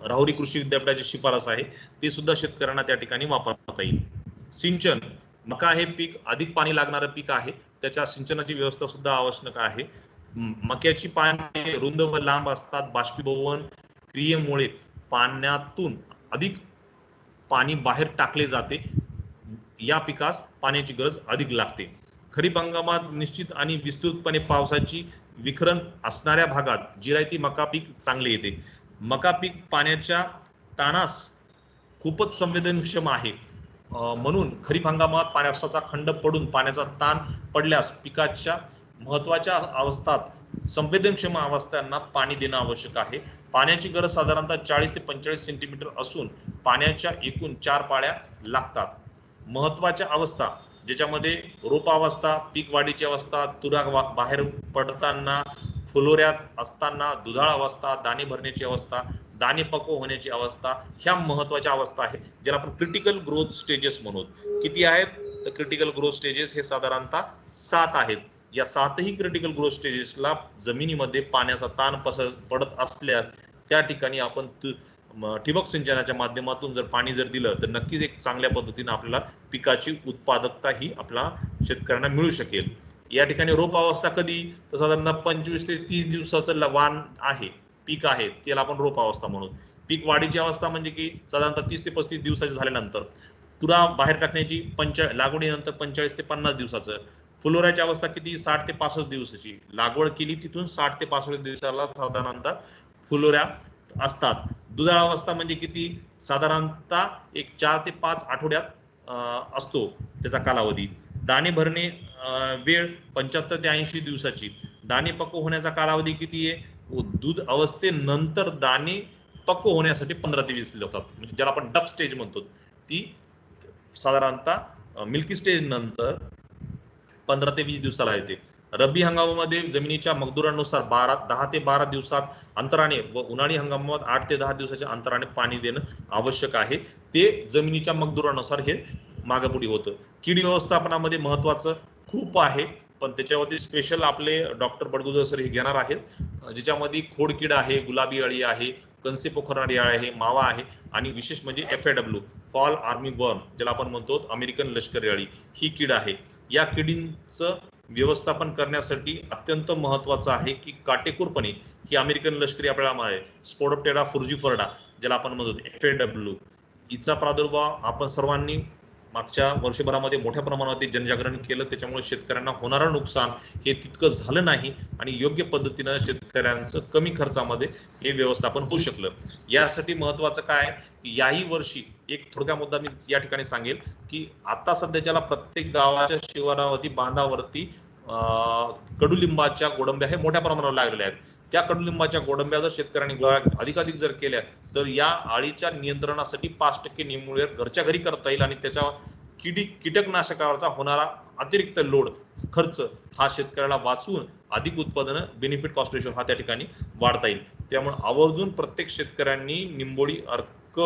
राहुरी कृषी विद्यापीठाची शिफारस आहे, ते सुद्धा शेतकऱ्यांना त्या ठिकाणी वापरता येईल. सिंचन, मका हे पीक अधिक पाणी लागणारं पीक आहे, त्याच्या सिंचनाची व्यवस्था सुद्धा आवश्यक आहे. मक्याची पाने रुंद व लांब असतात, बाष्पीभवन क्रियेमुळे पाण्यातून अधिक पाणी बाहेर टाकले जाते, या पिकास पाण्याची गरज अधिक लागते. खरीप हंगामात निश्चित आणि विस्तृतपणे पावसाची विखरण असणाऱ्या भागात जिरायती मका पीक चांगले येते. मका पीक पाण्याच्या ताणास खूपच संवेदनक्षम आहे, म्हणून खरीप हंगामात पाण्याचा खंड पडून पाण्याचा ताण पडल्यास पिकाच्या महत्वाच्या अवस्थात संवेदनक्षम अवस्थांना पाणी देणं आवश्यक आहे. पाण्याची गरज साधारणतः 40 ते 45 सेंटीमीटर असून पाण्याच्या एकूण 4 पाळ्या लागतात. महत्वाच्या अवस्था ज्याच्यामध्ये रोपावस्था, पीक वाढीची अवस्था, तुरा बाहेर पडताना, फुलोऱ्यात असताना, दुधाळ अवस्था, दाणे भरण्याची अवस्था, दाणे पक्व होण्याची अवस्था, ह्या महत्वाच्या अवस्था आहेत ज्याला आपण क्रिटिकल ग्रोथ स्टेजेस म्हणू. किती आहेत? तर क्रिटिकल ग्रोथ स्टेजेस हे साधारणतः 7 आहेत. या 7ही क्रिटिकल ग्रोथ स्टेजेसला जमिनीमध्ये पाण्याचा ताण पडत असल्यास त्या ठिकाणी आपण ठिबक सिंचनाच्या माध्यमातून जर पाणी जर दिलं तर नक्कीच एक चांगल्या पद्धतीने आपल्याला पिकाची उत्पादकता ही आपल्या शेतकऱ्यांना मिळू शकेल. या ठिकाणी रोप अवस्था कधी? तर साधारणतः 25 ते 30 दिवसाचं वाण आहे, पीक आहे, त्याला आपण रोप अवस्था म्हणू. पीक वाढीची अवस्था म्हणजे की साधारणतः 30 ते 35 दिवसाची झाल्यानंतर. तुरा बाहेर टाकण्याची लागवडीनंतर 45 ते 50 दिवसाचं. फुलोऱ्याची अवस्था किती? 60 ते 65 दिवसाची. लागवड केली तिथून 60 ते 65 दिवसाला साधारणतः फुलोऱ्या असतात. दुधाळ अवस्था म्हणजे किती? साधारणतः एक 4 ते 5 आठवड्यात असतो त्याचा कालावधी. दाणे भरणे वेळ 75 ते 80 दिवसाची. दाणे पक्व होण्याचा कालावधी किती आहे? दूध अवस्थेनंतर दाणे पक्व होण्यासाठी 15 ते 20 दिवसात, म्हणजे ज्याला आपण डब स्टेज म्हणतो, ती साधारणतः मिल्की स्टेज नंतर 15 ते 20 दिवसाला येते. रब्बी हंगामामध्ये जमिनीच्या मगदुरानुसार 10 ते 12 दिवसात अंतराने व उन्हाळी हंगामात 8 ते 10 दिवसाच्या अंतराने पाणी देणं आवश्यक आहे. ते जमिनीच्या मगदुरानुसार हे मागपुढे होतं. कीड व्यवस्थापनामध्ये महत्वाचं खूप आहे, पण त्याच्यावरती स्पेशल आपले डॉक्टर बडगुजर सर हे घेणार आहेत, ज्याच्यामध्ये खोडकीड आहे, गुलाबी अळी आहे, कणसे पोखरणारी अळी आहे, मावा आहे आणि विशेष म्हणजे FAW फॉल आर्मी वर्म ज्याला आपण म्हणतो अमेरिकन लष्करी अळी, ही कीड आहे. या किडींचं व्यवस्थापन करण्यासाठी अत्यंत महत्वाचं आहे की काटेकोरपणे ही अमेरिकन लष्करी आपल्याला माहिती आहे, स्पोडोप्टेरा फुर्जीफोर्डा ज्याला आपण म्हणतो FAW, हिचा प्रादुर्भाव आपण सर्वांनी मागच्या वर्षभरामध्ये मोठ्या प्रमाणावरती जनजागरण केलं, त्याच्यामुळे शेतकऱ्यांना होणारं नुकसान हे तितकं झालं नाही आणि योग्य पद्धतीनं शेतकऱ्यांचं कमी खर्चामध्ये हे व्यवस्थापन होऊ शकलं. यासाठी महत्वाचं काय की याही वर्षी एक थोडक्या मुद्दा मी या ठिकाणी सांगेल की आता सध्याच्याला प्रत्येक गावाच्या शिवारावरती बांधावरती कडुलिंबाच्या गोडंब्या हे मोठ्या प्रमाणावर लागलेल्या आहेत. त्या कडुलिंबाच्या गोडंब्या जर शेतकऱ्यांनी अधिकाधिक जर केल्या तर या अळीच्या नियंत्रणासाठी 5% निंबोळी घरच्या घरी करता येईल आणि त्याच्या कीटकनाशकाचा होणारा अतिरिक्त लोड खर्च हा शेतकऱ्याला वाचवून अधिक उत्पादन बेनिफिट कॉस्ट रेशो हा त्या ठिकाणी वाढता येईल. त्यामुळे आवर्जून प्रत्येक शेतकऱ्यांनी निंबोळी अर्क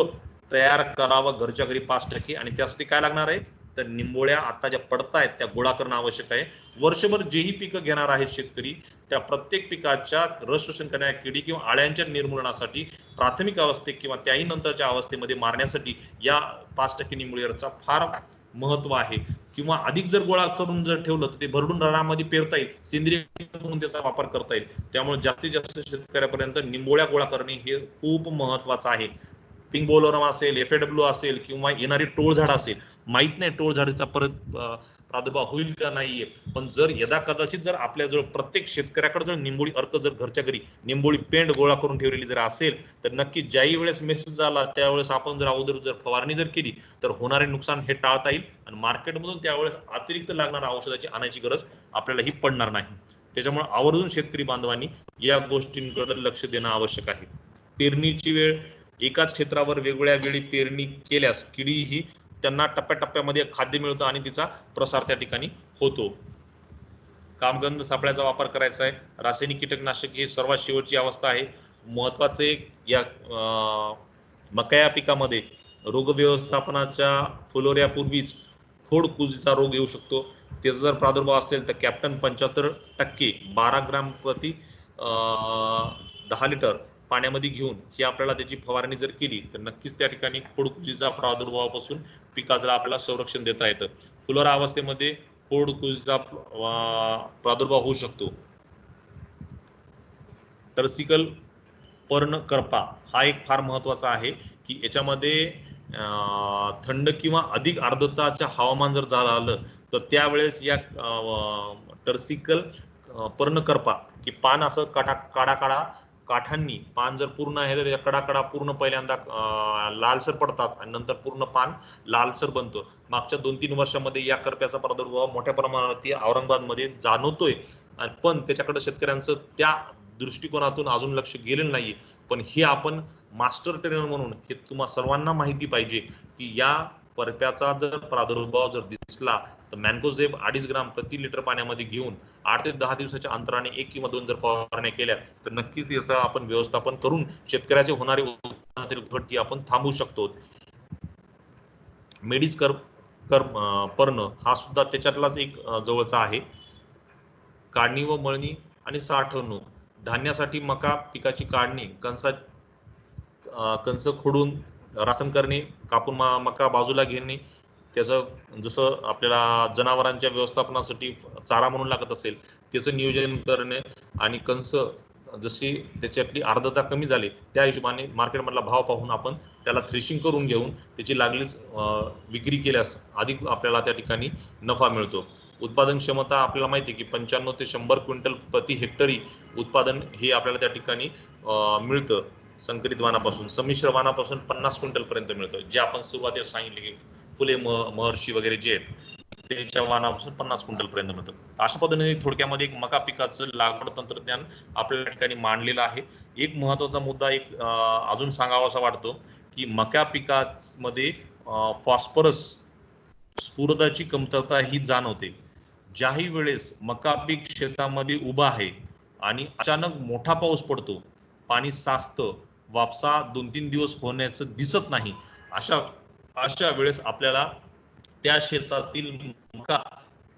तयार करावं घरच्या घरी 5% आणि त्यासाठी काय लागणार आहे तर निंबोळ्या आता ज्या पडतायत त्या गोळा करणं आवश्यक आहे. वर्षभर जेही पिकं घेणार आहेत शेतकरी त्या प्रत्येक पिकाच्या रस शोषण करणाऱ्या किडी किंवा आळ्यांच्या निर्मूलनासाठी प्राथमिक अवस्थेत किंवा त्याही नंतरच्या अवस्थेमध्ये मारण्यासाठी या 5% निंबोळीचा फार महत्व आहे. किंवा अधिक जर गोळा करून जर ठेवलं तर ते भरडून रानामध्ये पेरता येईल, सेंद्रिय म्हणून त्याचा वापर करता येईल. त्यामुळे जास्तीत जास्त शेतकऱ्यापर्यंत निंबोळ्या गोळा करणे हे खूप महत्वाचं आहे. पिंक बोलरम असेल, FAW असेल किंवा येणारी टोळझाड असेल, माहित नाही टोळझाडीचा परत प्रादुर्भाव होईल का नाहीये, पण जर यदा कदाचित जर आपल्याजवळ प्रत्येक शेतकऱ्याकडे जर निंबोळी अर्क जर घरच्या घरी निंबोळी पेंड गोळा करून ठेवलेली जर असेल तर नक्की ज्याही वेळेस मेसेज झाला त्यावेळेस आपण जर अगोदर जर फवारणी जर केली तर होणारे नुकसान हे टाळता येईल आणि मार्केटमधून त्यावेळेस अतिरिक्त लागणाऱ्या औषधाची आणायची गरज आपल्यालाही पडणार नाही. त्याच्यामुळे आवर्जून शेतकरी बांधवांनी या गोष्टींकडे लक्ष देणं आवश्यक आहे. पेरणीची वेळ एकाच क्षेत्रावर वेगवेगळ्या वेळी पेरणी केल्यास किडी ही त्यांना टप्प्याटप्प्यामध्ये खाद्य मिळतं आणि तिचा प्रसार त्या ठिकाणी होतो. कामगंध सापळ्याचा वापर करायचा आहे. रासायनिक कीटकनाशक ही सर्वात शेवटची अवस्था आहे. महत्वाचे या मका या पिकामध्ये रोग व्यवस्थापनाच्या फुलोऱ्यापूर्वीच खोडकुजीचा रोग येऊ शकतो. त्याचा जर प्रादुर्भाव असेल तर कॅप्टन 75% 12 ग्राम प्रति 10 लिटर पाण्यामध्ये घेऊन ही आपल्याला त्याची फवारणी जर केली तर नक्कीच त्या ठिकाणी खोडकुजीचा प्रादुर्भावापासून पिकाला आपल्याला संरक्षण देता येतं. फुलोरा अवस्थेमध्ये खोडकुजीचा प्रादुर्भाव होऊ शकतो. टर्सिकल पर्ण करपा हा एक फार महत्वाचा आहे की याच्यामध्ये थंड किंवा अधिक आर्द्रताच्या हवामान जर झालं तर त्यावेळेस या टर्सिकल पर्णकरपा की पान असं काढा काठांनी पान जर पूर्ण आहे तर कडा पूर्ण पहिल्यांदा लालसर पडतात आणि नंतर पूर्ण पान लालसर बनतं. मागच्या 2-3 वर्षामध्ये या करप्याचा प्रादुर्भाव मोठ्या प्रमाणावरती औरंगाबादमध्ये जाणवतोय पण त्याच्याकडे शेतकऱ्यांचं त्या दृष्टिकोनातून अजून लक्ष गेलेलं नाहीये. पण हे आपण मास्टर ट्रेनर म्हणून हे तुम्हा सर्वांना माहिती पाहिजे की या परप्याचा जर प्रादुर्भाव जर दिसला तर मॅन्कोझेब 2.5 ग्राम प्रति लिटर पाण्यामध्ये घेऊन 8 ते 10 दिवसाच्या अंतराने 1 किंवा 2 जर फवारण्या केल्या तर नक्कीच याचं आपण व्यवस्थापन करून शेतकऱ्याचे होणारे उत्पन्नातील घट ही आपण थांबवू शकतो. मेडिस पर्ण हा सुद्धा त्याच्यातलाच एक जवळचा आहे. काढणी व मळणी आणि साठवणूक धान्यासाठी मका पिकाची काढणी कंस खोडून रासन करणे, कापून मका बाजूला घेणे, त्याचं जसं आपल्याला जनावरांच्या व्यवस्थापनासाठी चारा म्हणून लागत असेल त्याचं नियोजन करणे आणि कंस जशी त्याच्यातली आर्द्रता कमी झाली त्या हिशोबाने मार्केटमधला भाव पाहून आपण त्याला थ्रेशिंग करून घेऊन त्याची लागलीच विक्री केल्यास अधिक आपल्याला त्या ठिकाणी नफा मिळतो. उत्पादन क्षमता आपल्याला माहिती आहे की 95 ते 100 क्विंटल प्रति हेक्टरी उत्पादन हे आपल्याला त्या ठिकाणी मिळतं. संकरित वाणापासून संमिश्र वाणापासून 50 क्विंटल पर्यंत मिळतं. जे आपण सुरुवातीला सांगितले की फुले महर्षी वगैरे जे आहेत त्याच्या वाणापासून 50 क्विंटल पर्यंत मिळतं. अशा पद्धतीने थोडक्यामध्ये एक मका पिकाचं लागवड तंत्रज्ञान आपल्या ठिकाणी मांडलेलं आहे. एक महत्वाचा मुद्दा एक अजून सांगावासा वाटतो की मका पिकामध्ये फॉस्फरस स्फुरदाची कमतरता ही जाणवते. ज्याही वेळेस मका पीक शेतामध्ये उभा आहे आणि अचानक मोठा पाऊस पडतो, पाणी साचतं, वापसा 2-3 दिवस होण्याचं दिसत नाही, अशा वेळेस आपल्याला त्या शेतातील मका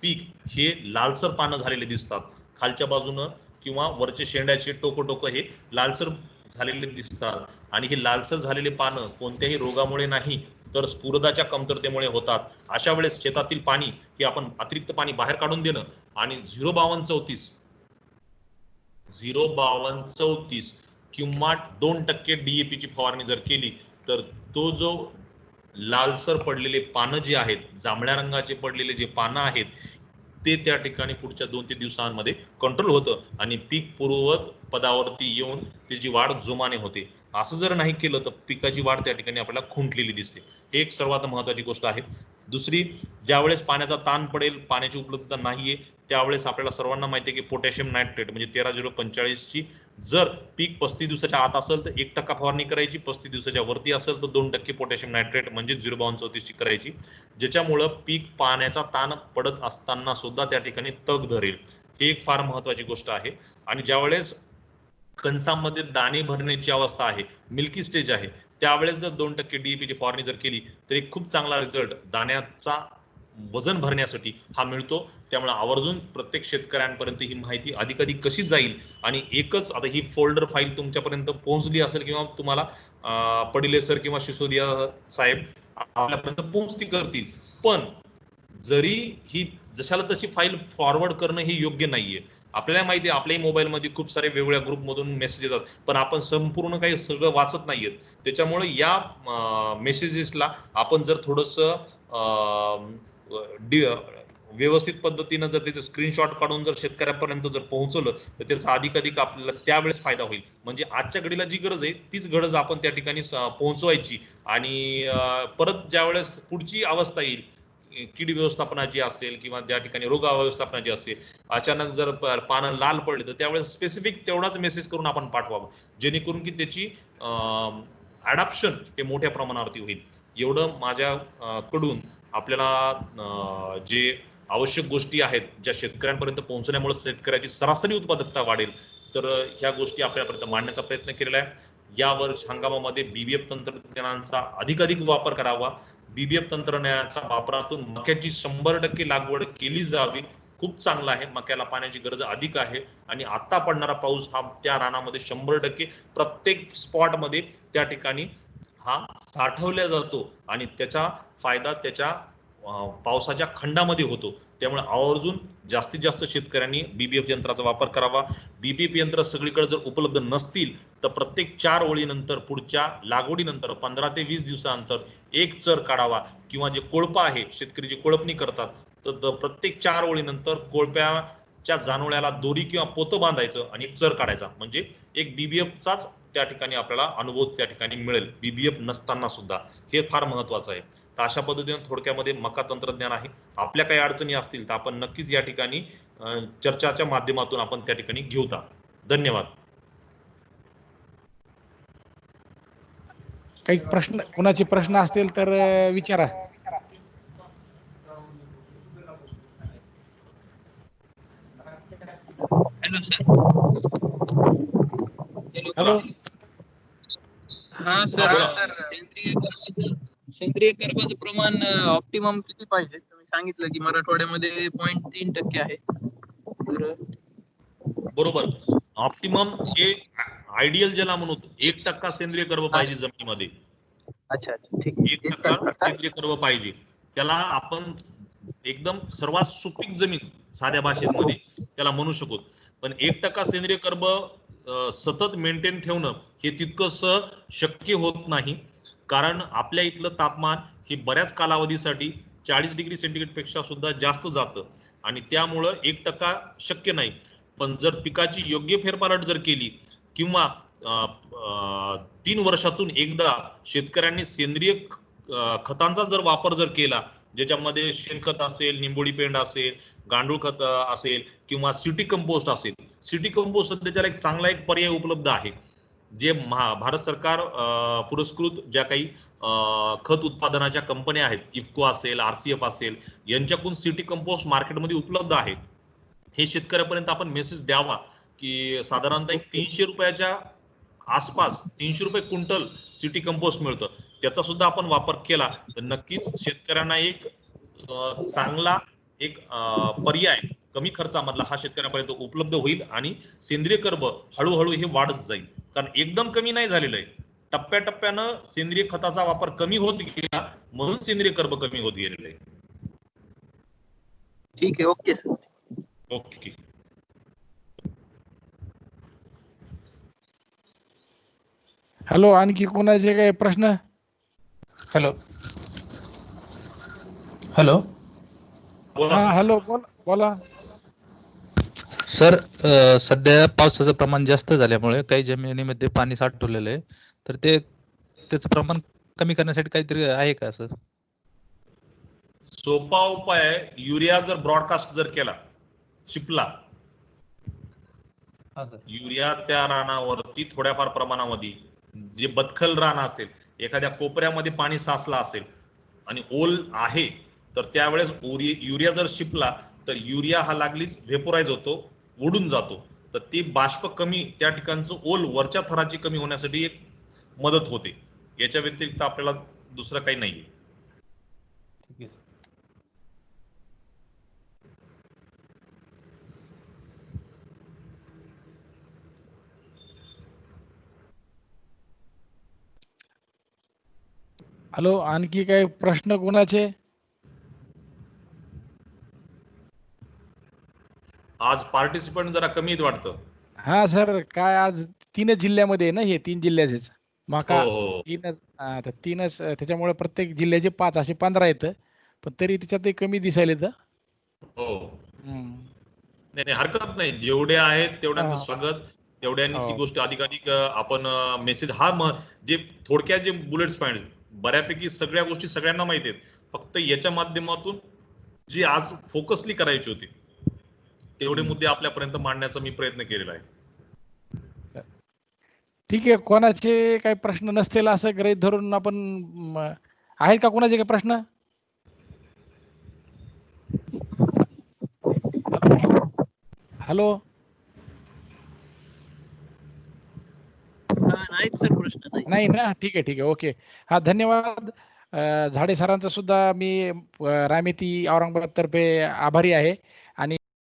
पीक हे लालसर पानं झालेले दिसतात. खालच्या बाजूनं किंवा वरचे शेंड्याचे टोक हे लालसर झालेले दिसतात आणि हे लालसर झालेले पानं कोणत्याही रोगामुळे नाही तर स्फुरदाच्या कमतरतेमुळे होतात. अशा वेळेस शेतातील पाणी हे आपण अतिरिक्त पाणी बाहेर काढून देणं आणि 0,52-34 किंवा 2% DAP ची फवारणी जर केली तर तो जो लालसर पडलेले पानं जे आहेत, जांभळ्या रंगाचे पडलेले जे पानं आहेत, ते त्या ठिकाणी पुढच्या 2 ते दिवसांमध्ये कंट्रोल होतं आणि पीक पूर्ववत पदावरती येऊन त्याची वाढ जोमाने होते. असं जर नाही केलं तर पिकाची वाढ त्या ठिकाणी आपल्याला खुंटलेली दिसते. हे एक सर्वात महत्त्वाची गोष्ट आहे. दुसरी, ज्यावेळेस पाण्याचा ताण पडेल, पाण्याची उपलब्धता नाहीये, त्यावेळेस आपल्याला सर्वांना माहिती आहे की पोटॅशियम नायट्रेट म्हणजे 13,045 ची जर पीक 35 दिवसाच्या आत असेल तर 1% फवारणी करायची, 35 दिवसाच्या वरती असेल तर 2% पोटॅशियम नायट्रेट म्हणजे 0,3234 ची करायची, ज्याच्यामुळं पीक पाण्याचा ताण पडत असताना सुद्धा त्या ठिकाणी तग धरेल. ही एक फार महत्त्वाची गोष्ट आहे. आणि ज्यावेळेस कणसामध्ये दाणे भरण्याची अवस्था आहे, मिल्की स्टेज आहे, त्यावेळेस जर 2% DAP ची फवारणी जर केली तर एक खूप चांगला रिझल्ट दाण्याचा वजन भरण्यासाठी हा मिळतो. त्यामुळे आवर्जून प्रत्येक शेतकऱ्यांपर्यंत ही माहिती अधिकाधिक कशी जाईल आणि एकच आता ही फोल्डर फाईल तुमच्यापर्यंत पोहोचली असेल किंवा तुम्हाला पडिले सर किंवा सिसोदिया साहेब आपल्यापर्यंत पोहोचती करतील, पण जरी ही जशाला तशी फाईल फॉरवर्ड करणं हे योग्य नाहीये. आपल्याला माहिती आहे आपल्याही मोबाईलमध्ये खूप सारे वेगवेगळ्या ग्रुपमधून मेसेज येतात, पण आपण संपूर्ण काही सगळं वाचत नाहीयेत. त्याच्यामुळे या मेसेजेसला आपण जर थोडंसं व्यवस्थित पद्धतीनं जर त्याचं स्क्रीनशॉट काढून जर शेतकऱ्यापर्यंत जर पोहोचवलं तर त्याचा अधिकाधिक आपल्याला त्यावेळेस फायदा होईल. म्हणजे आजच्या घडीला जी गरज आहे तीच गरज आपण त्या ठिकाणी पोहोचवायची आणि परत ज्यावेळेस पुढची अवस्था येईल, कीड व्यवस्थापनाची असेल किंवा त्या ठिकाणी रोग व्यवस्थापनाची असेल, अचानक जर पानं लाल पडले तर त्यावेळेस स्पेसिफिक तेवढाच मेसेज करून आपण पाठवावं, जेणेकरून की त्याची अडॅप्शन हे मोठ्या प्रमाणावरती होईल. एवढं माझ्या कडून आपल्याला जे आवश्यक गोष्टी आहेत ज्या शेतकऱ्यांपर्यंत पोहोचण्यामुळे शेतकऱ्याची सरासरी उत्पादकता वाढेल, तर ह्या गोष्टी आपल्यापर्यंत मांडण्याचा प्रयत्न केलेला आहे. या वर्ष हंगामामध्ये BBF तंत्रज्ञानाचा अधिकाधिक वापर करावा. BBF तंत्रज्ञानाच्या वापरातून मक्याची 100% लागवड केली जावी. खूप चांगला आहे. मक्याला पाण्याची गरज अधिक आहे आणि आता पडणारा पाऊस हा त्या रानामध्ये 100% प्रत्येक स्पॉटमध्ये त्या ठिकाणी हा साठवल्या जातो आणि त्याचा फायदा त्याच्या पावसाच्या खंडामध्ये होतो. त्यामुळे आवर्जून जास्तीत जास्त शेतकऱ्यांनी BBF यंत्राचा वापर करावा. BBF यंत्र सगळीकडे जर उपलब्ध नसतील तर प्रत्येक 4 ओळीनंतर पुढच्या लागवडीनंतर 15 ते 20 दिवसानंतर एक चर काढावा किंवा जे कोळपा आहे, शेतकरी जे कोळपणी करतात, तर प्रत्येक 4 ओळीनंतर कोळप्याच्या जानोळ्याला दोरी किंवा पोतं बांधायचं आणि एक चर काढायचा. म्हणजे एक BBFचाच त्या ठिकाणी आपल्याला अनुभव त्या ठिकाणी मिळेल, BBF नसताना सुद्धा. हे फार महत्त्वाचं आहे. तर अशा पद्धतीने थोडक्यामध्ये मका तंत्रज्ञान आहे. आपल्या काही अडचणी असतील तर आपण नक्कीच या ठिकाणी चर्चाच्या माध्यमातून आपण त्या ठिकाणी घेऊता. धन्यवाद. काही प्रश्न, कोणाचे प्रश्न असतील तर विचारा. Hello sir. हॅलो. हा सर. सेंद्रिय कर्बाचं प्रमाण ऑप्टिमम किती पाहिजे? तुम्ही सांगितलं की मराठवाड्यामध्ये 0.3% आहे. तर बरोबर. ऑप्टिमम हे आयडियल ज्याला म्हणू 1% सेंद्रिय कर्ब पाहिजे जमिनीमध्ये. अच्छा अच्छा, ठीक आहे. 1% सेंद्रिय कर्ब पाहिजे. त्याला आपण एकदम सर्वात सुपीक जमीन साध्या भाषेमध्ये त्याला म्हणू शकतो. पण 1% सेंद्रिय कर्ब सतत मेंटेन ठेवणं हे तितकंस शक्य होत नाही. कारण आपल्या इथलं तापमान हे बऱ्याच कालावधीसाठी 40 डिग्री सेंटीग्रेड पेक्षा सुद्धा जास्त जातं आणि त्यामुळं 1% शक्य नाही. पण जर पिकाची योग्य फेरपालट जर केली किंवा 3 वर्षातून एकदा शेतकऱ्यांनी सेंद्रिय खतांचा जर वापर जर केला, ज्याच्यामध्ये शेणखत असेल, निंबोळी पेंड असेल, गांडूळ खत असेल किंवा सिटी कंपोस्ट असेल. सिटी कंपोस्ट सध्याच्याला एक चांगला एक पर्याय उपलब्ध आहे. जे भारत सरकार पुरस्कृत ज्या काही खत उत्पादनाच्या कंपन्या आहेत, इफ्को असेल, RCF असेल, यांच्याकडून सिटी कंपोस्ट मार्केटमध्ये उपलब्ध आहे. हे शेतकऱ्यापर्यंत आपण मेसेज द्यावा की साधारणतः एक 300 रुपयाच्या आसपास 300 रुपये क्विंटल सिटी कंपोस्ट मिळतं. त्याचा सुद्धा आपण वापर केला तर नक्कीच शेतकऱ्यांना एक चांगला एक पर्याय कमी खर्चामधला हा शेतकऱ्यांपर्यंत उपलब्ध होईल आणि सेंद्रिय कर्ब हळूहळू हे वाढत जाईल. कारण एकदम कमी नाही झालेलं आहे. टप्प्याटप्प्यानं सेंद्रिय खताचा वापर कमी होत गेला म्हणून सेंद्रिय कर्ब कमी होत गेलेलं आहे. ठीक आहे. Okay sir. ओके. हॅलो, आणखी कोणाचे काही प्रश्न? हॅलो. हॅलो बोला हा सर. हॅलो बोला. सर, सध्या पावसाचं प्रमाण जास्त झाल्यामुळे काही जमिनीमध्ये पाणी साठवलेलं आहे, तर त्याचं प्रमाण कमी करण्यासाठी काहीतरी आहे का सर? सोपा उपाय आहे, युरिया जर ब्रॉडकास्ट जर केला शिपला, हा सर. युरिया त्या रानावरती थोड्याफार प्रमाणामध्ये, जे बदखल रान असेल, एखाद्या कोपऱ्यामध्ये पाणी साचला असेल आणि ओल आहे, तर त्यावेळेस युरिया जर शिपला तर युरिया हा लागलीच व्हेपोराइज होतो, उडून जातो. तर ती बाष्प कमी, त्या ठिकाणचं ओल वरच्या थराची कमी होण्यासाठी एक मदत होते. याच्या व्यतिरिक्त आपल्याला दुसरं काही नाहीये. ठीक आहे सर. हॅलो, आणखी काही प्रश्न कोणाचे? आज पार्टिसिपंट जरा कमी आहेत वाटतं. हा सर, काय आज 3च जिल्ह्यामध्ये आहे ना, हे 3 जिल्ह्याचेच माका हो. 3च. तर 3च, त्याच्यामुळे प्रत्येक जिल्ह्याचे 5 असे 15 येतं, पण तरी त्याच्यात कमी दिसायला येतं. हो. हम्म. नाही, हरकत नाही. जेवढे आहेत तेवढ्यांचं हा. स्वागत. तेवढ्यांनी ती हो. गोष्ट अधिकाधिक आपण मेसेज जे थोडक्यात जे बुलेट्स पॉईंट, बऱ्यापैकी सगळ्या गोष्टी सगळ्यांना माहिती आहेत. फक्त याच्या माध्यमातून जी आज फोकसली करायची होती, तेवढे मुद्दे आपल्यापर्यंत मांडण्याचा मी प्रयत्न केलेला आहे. ठीक आहे, कोणाचे काही प्रश्न नसतील असं गृहीत धरून आपण आहेत का कोणाचे काही प्रश्न? हॅलो. नाहीत सर, प्रश्न नाही. नाही ना, ठीक आहे, ओके. हा, धन्यवाद. झाडे सरांचा सुद्धा मी रामेती औरंगाबाद तर्फे आभारी आहे.